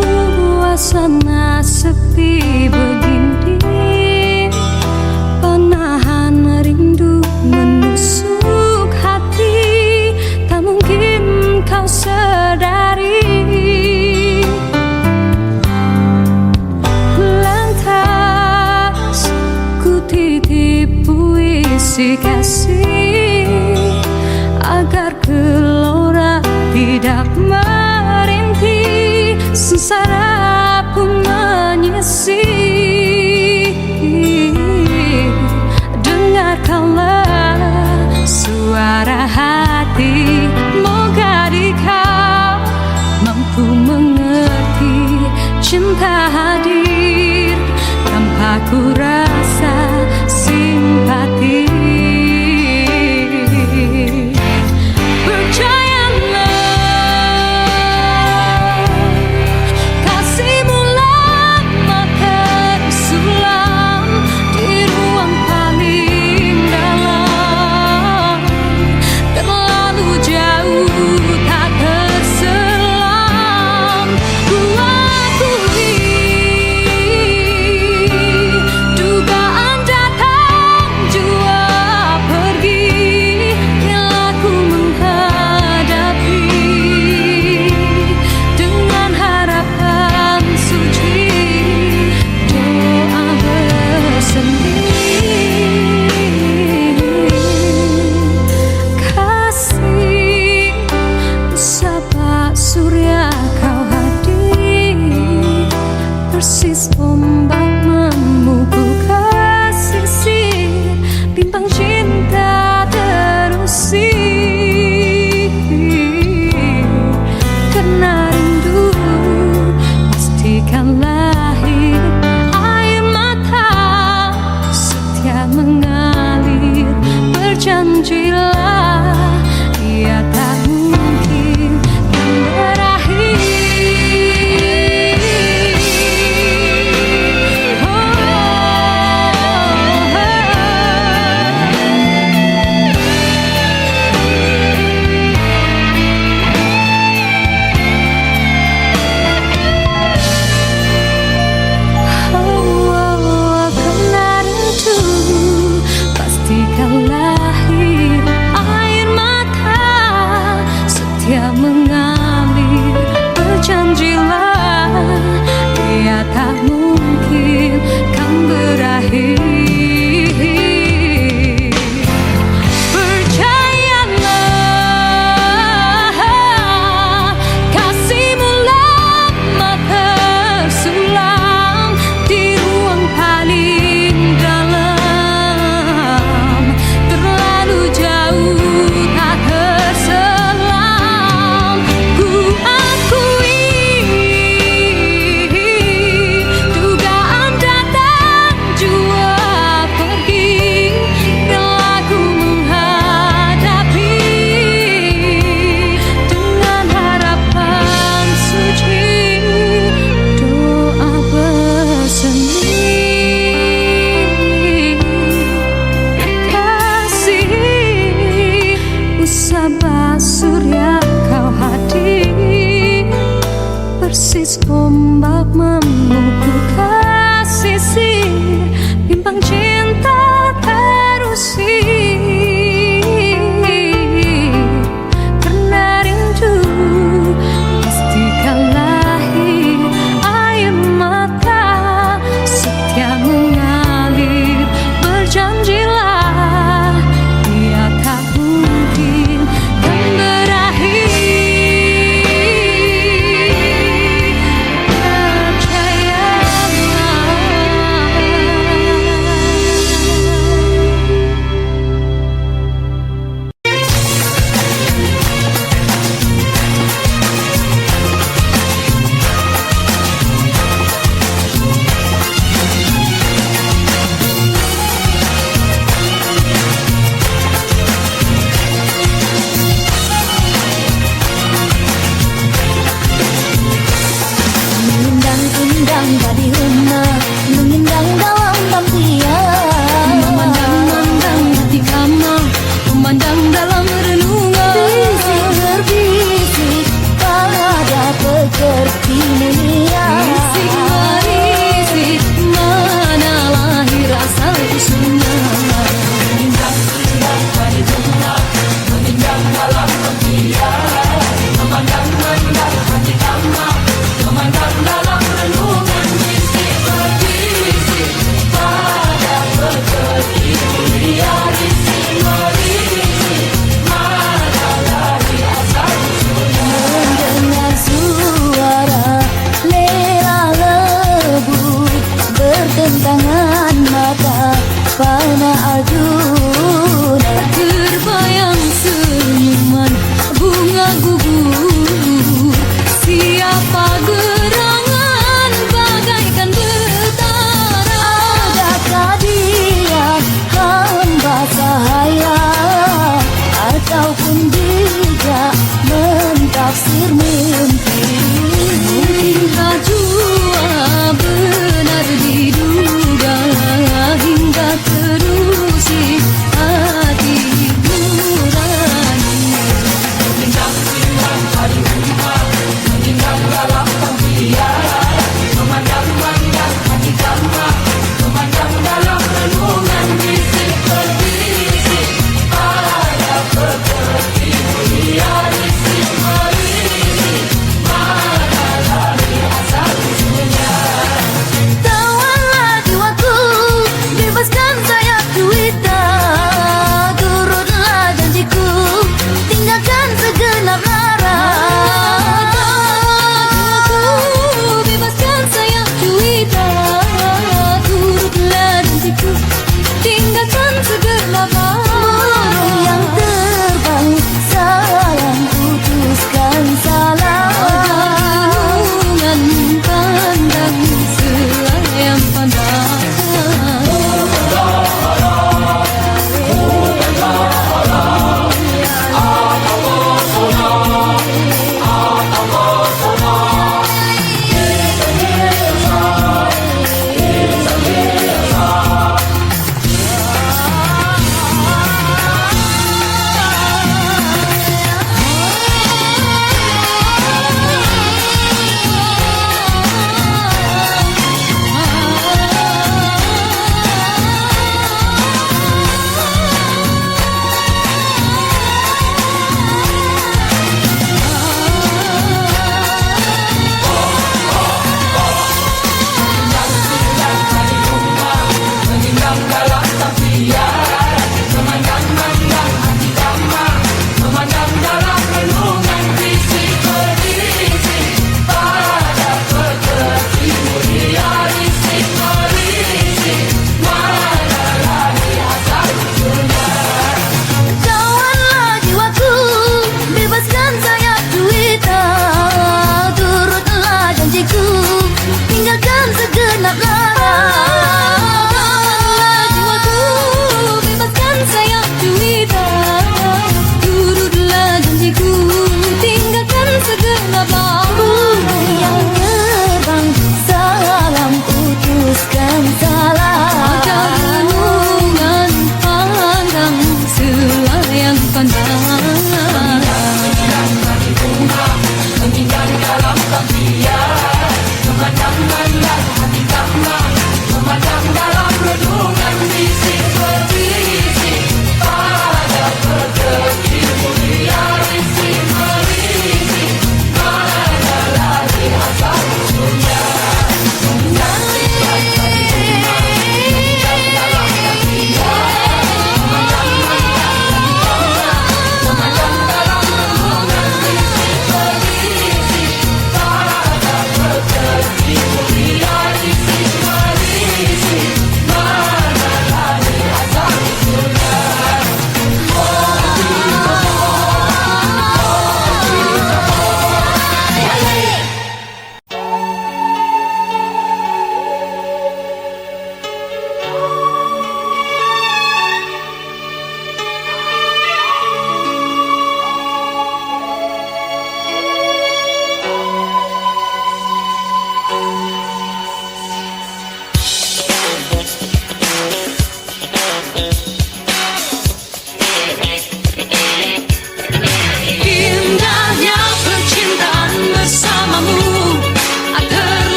Suasana sepi begini, penahan rindu menusuk hati, tak mungkin kau sadari. Lantas ku titip puisi kasih agar gelora tidak merintih, sengsara pun menyisih. Dengarkanlah suara hati tentang cinta terusir, karena rindu pastikan lahir air mata setia mengalir. Berjanjilah ia tak mungkin kan berakhir. Karena rindu pastikan lahir air mata setia mengalir. Berjanjilah ia tak mungkin kan berakhir. Percayalah, kasihmu lama tersulam di ruang paling dalam. Terlalu jauh tak terselam. Ku akui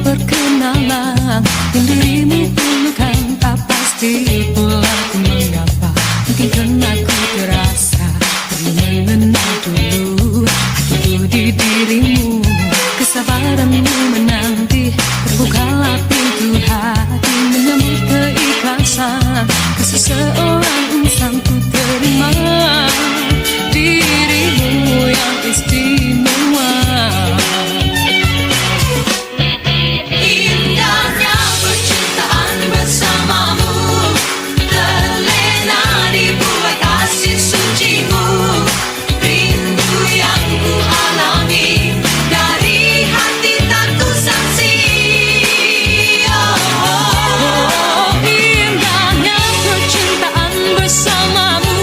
perkenalan yang dirimu perlukan, tak pasti pula ku mengapa. Mungkin karena ku terasa perlu mengenal dulu hatiku di dirimu. Kesabaranmu menanti, terbukalah pintu hati menyambut keikhlasan. Kasih seorang insan ku terima dirimu yang istimewa. Indahnya percintaan bersamamu, terlena di buai kasih sucimu. Rindu yang ku alami dari hati tak ku sangsi. Oh, indahnya percintaan bersamamu,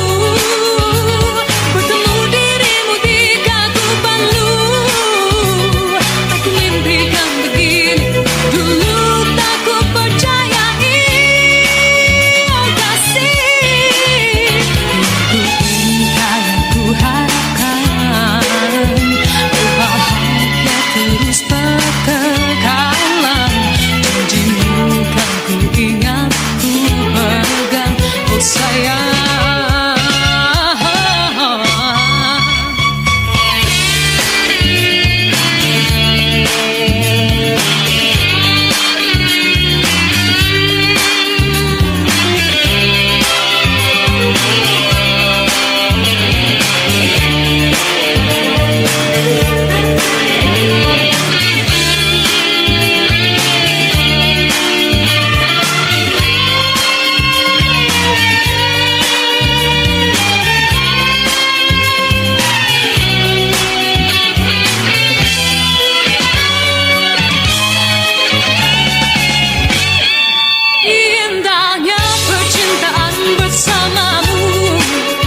bertemu dirimu di kehidupan lu. Aku mimpikan begini, dulu tak ku percayai. Oh kasih, ku minta yang ku harapkan, oh bahagia terus berkekalan. Janjimu kan ku ingat, ku pegang, oh sayang. Indahnya percintaan bersamamu,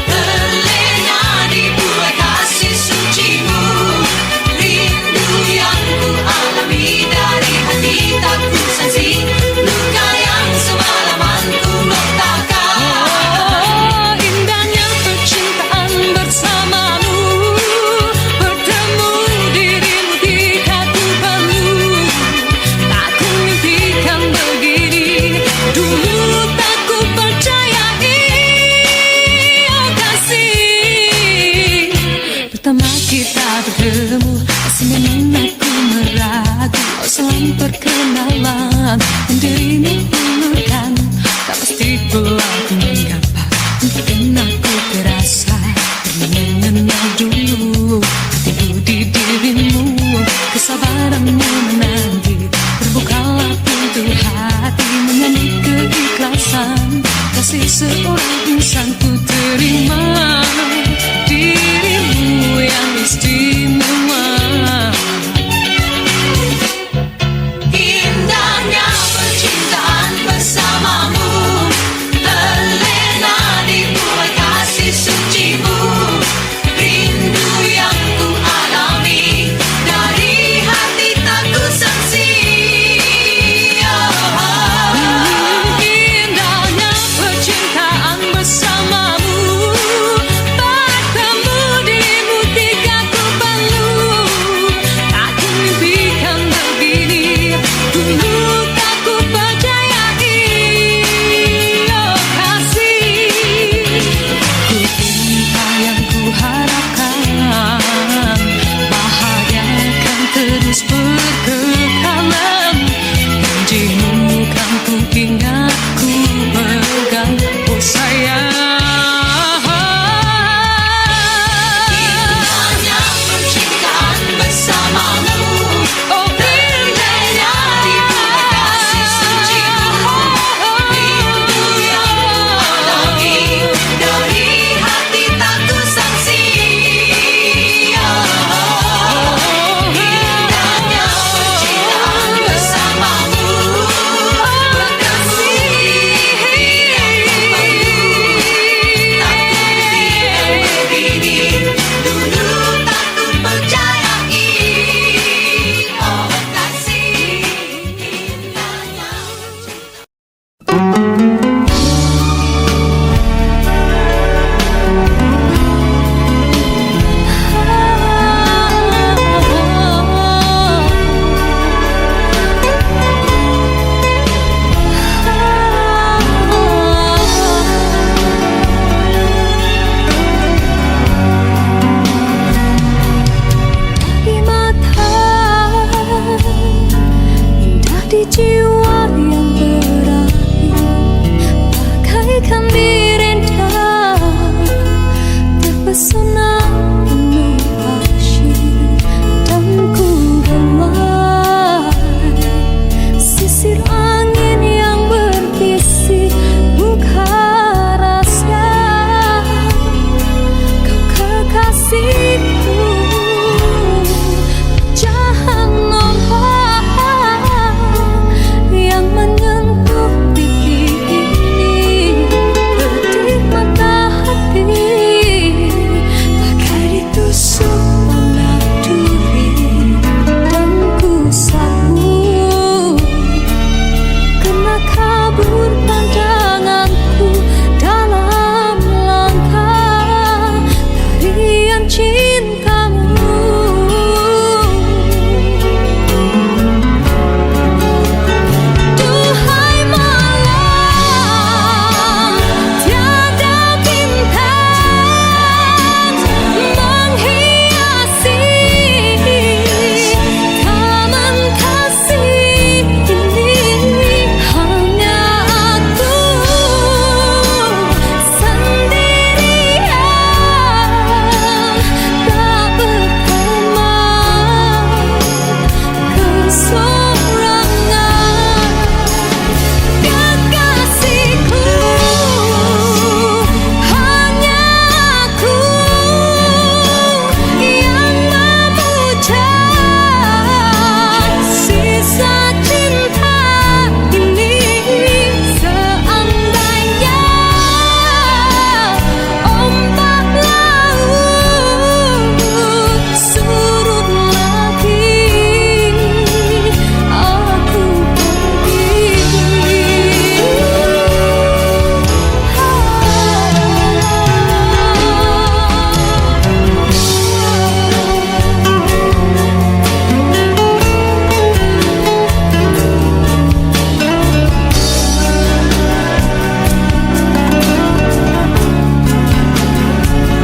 Terlena di buai kasih sucimu. Rindu yang ku alami dari hati tak ku sangsi. Luka yang semalaman ku notakan. oh indahnya percintaan bersamamu, bertemu dirimu di kehidupan lu. Tak ku mimpikan begini, dulu tak ku percayai. Oh kasih, pertama kita bertemu, masih memang aku meragu. Oh selain perkenalan yang dirimu ulurkan, tak pasti pula ku mengapa. Mungkin aku terasa perlu mengenal dulu hatiku di dirimu. Kesabaranmu menanti, terbukalah pintu hati menyambut keikhlasan. Kasih seorang insan ku terima dirimu yang istimewa. Indahnya percintaan Tadi jiwa yang berakhir bagaikan direndam, terpesona penuh asyik dan ku belai sisir angin yang berbisik buka rasa kau kekasihku. Pecahan ombak yang menyentuh pipi ini, pedih mata hati bagai ditusuk panah duri, dan ku sapu kena kabur pandanganku dalam langkah tarian cintamu. Duhai malam tiada bintang menghiasi taman kasih ini, hanya aku sendirian tak berteman kesorangan. Kekasihku, hanya aku yang memuja sisa cinta ini. Seandainya ombak laut surut lagi, aku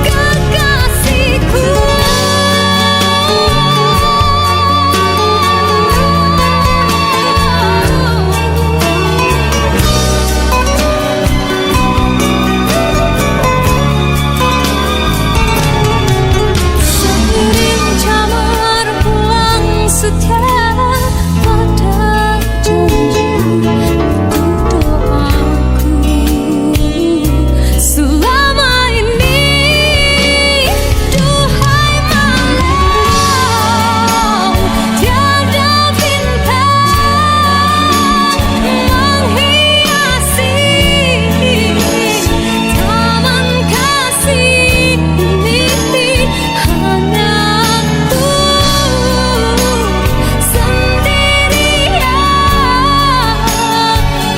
kekasihku. Seiring jamur pulang setia pada janji, itu doaku selama ini. Duhai malam tiada bintang menghiasi taman kasih ini, hanya aku sendirian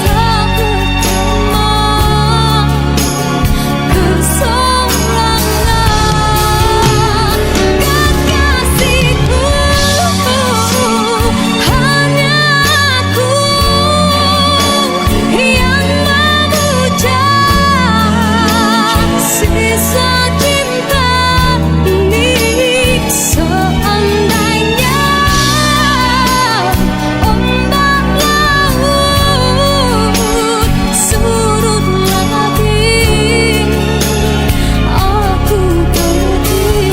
tak berteman kesorangan. Kekasihku, hanya aku yang memuja sisa cinta ini. Seandainya ombak laut surut lagi, aku pergi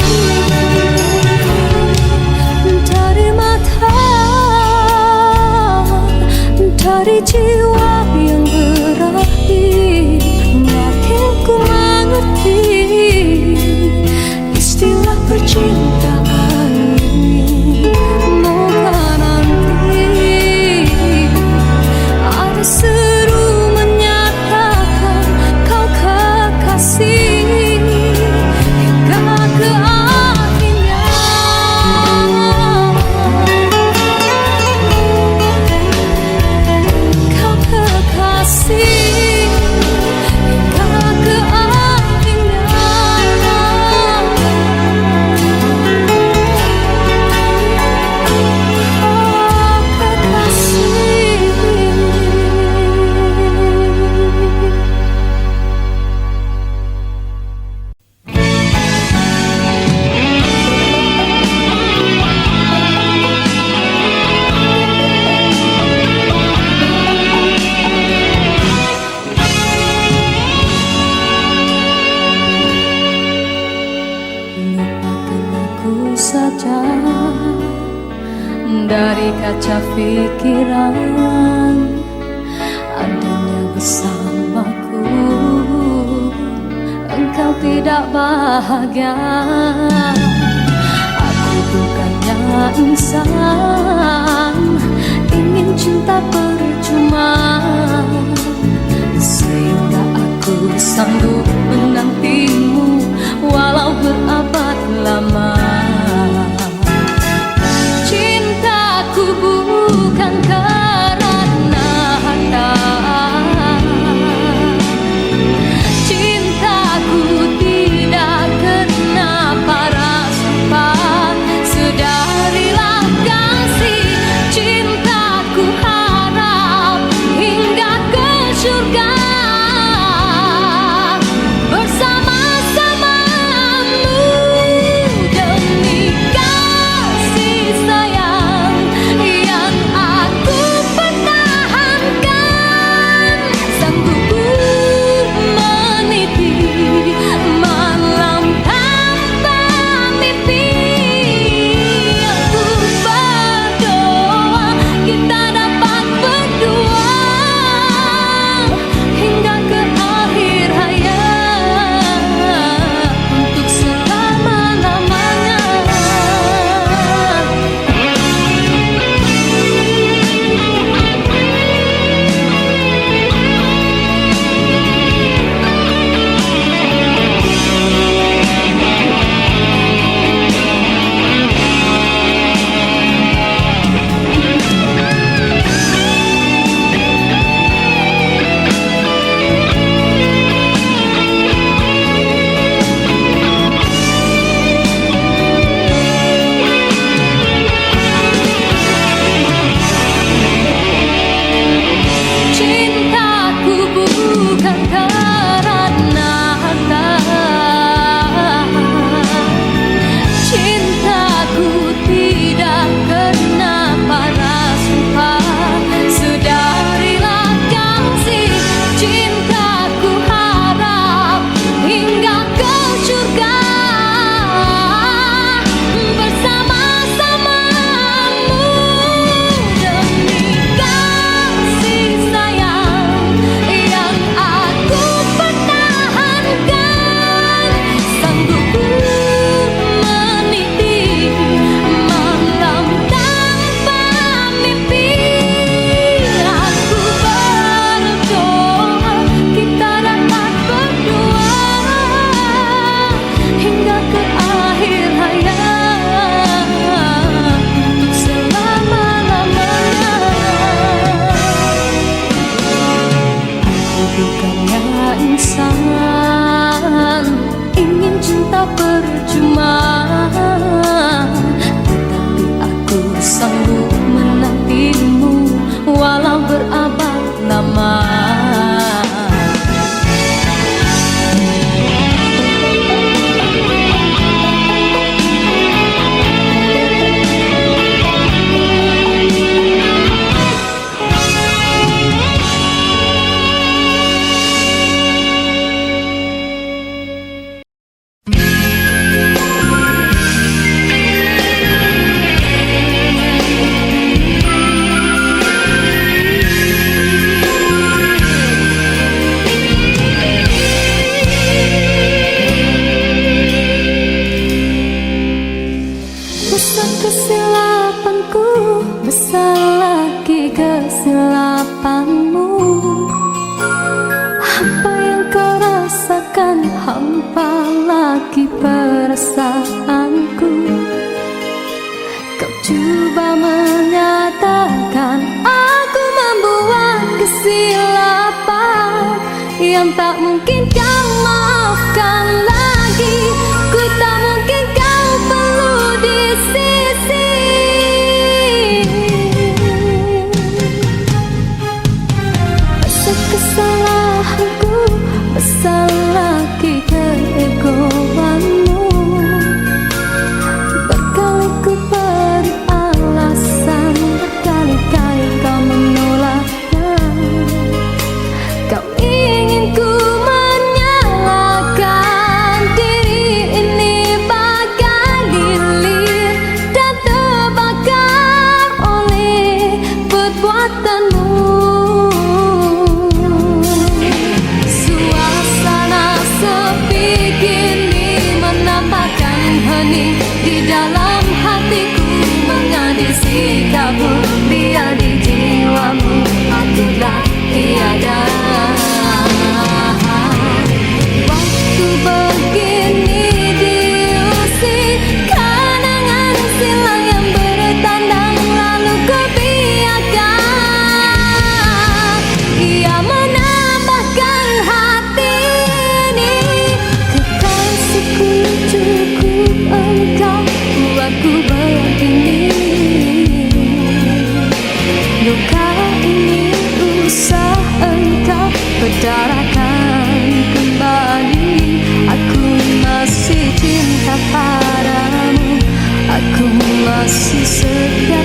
dari mata, dari jiwa yang berakhir. Makin ku mengerti istilah percintaan ini. Moga nanti ada seru menyatakan kau kekasih hingga ke akhirnya. Kau pikiran adanya bersamaku, engkau tidak bahagia. Aku bukannya insan ingin cinta percuma, sehingga aku sanggup menantimu walau berabad lama. Cintaku bukan karena harta, cintaku tidak kena para sumpah. Sedarilah kasih, cintaku harap hingga ke surga. Bersama-samamu demi kasih sayang yang aku pertahankan. Sanggup ku meniti malam tanpa mimpi. Aku berdoa kita dapat berdua hingga ke akhir hayat untuk selama-lamanya. Cintaku bukan karena harta, cintaku tidak kena para sumpah. Sedarilah kasih, cintaku harap hingga ke surga. Bersama-samamu demi kasih sayang yang aku pertahankan. Sanggup ku meniti malam tanpa mimpi. Aku berdoa kita dapat berdua hingga ke akhir hayat untuk selama-lamanya. Aku bukannya insan ingin cinta percuma, tetapi aku sanggup menantimu walau berabad lama. Besar kesilapanku, besar lagi kesilapanmu. Apa yang kau rasakan, hampa lagi perasaanku. Kau coba menyatakan aku membuat kesilapan yang tak mungkin kau maafkan lagi. Ku tak mungkin kau perlu di sisi. Besar kesalahanku, besar lagi keegoanmu. Berkali ku beri alasan, berkali-kali kau menolaknya. Kau ingin ku menyerah kekuatanmu. Suasana sepi kini menampakkan hening di dalam hatiku, mengadil sikapmu, biar di jiwamu akulah tiada. Waktu begini diusi kenangan silam yang bertandang, lalu ku biarkan ia menambahkan hati ini. Kekasihku cukup engkau buatku begini. Luka ini usah engkau bedarakan kembali. Aku masih cinta padamu, aku masih setia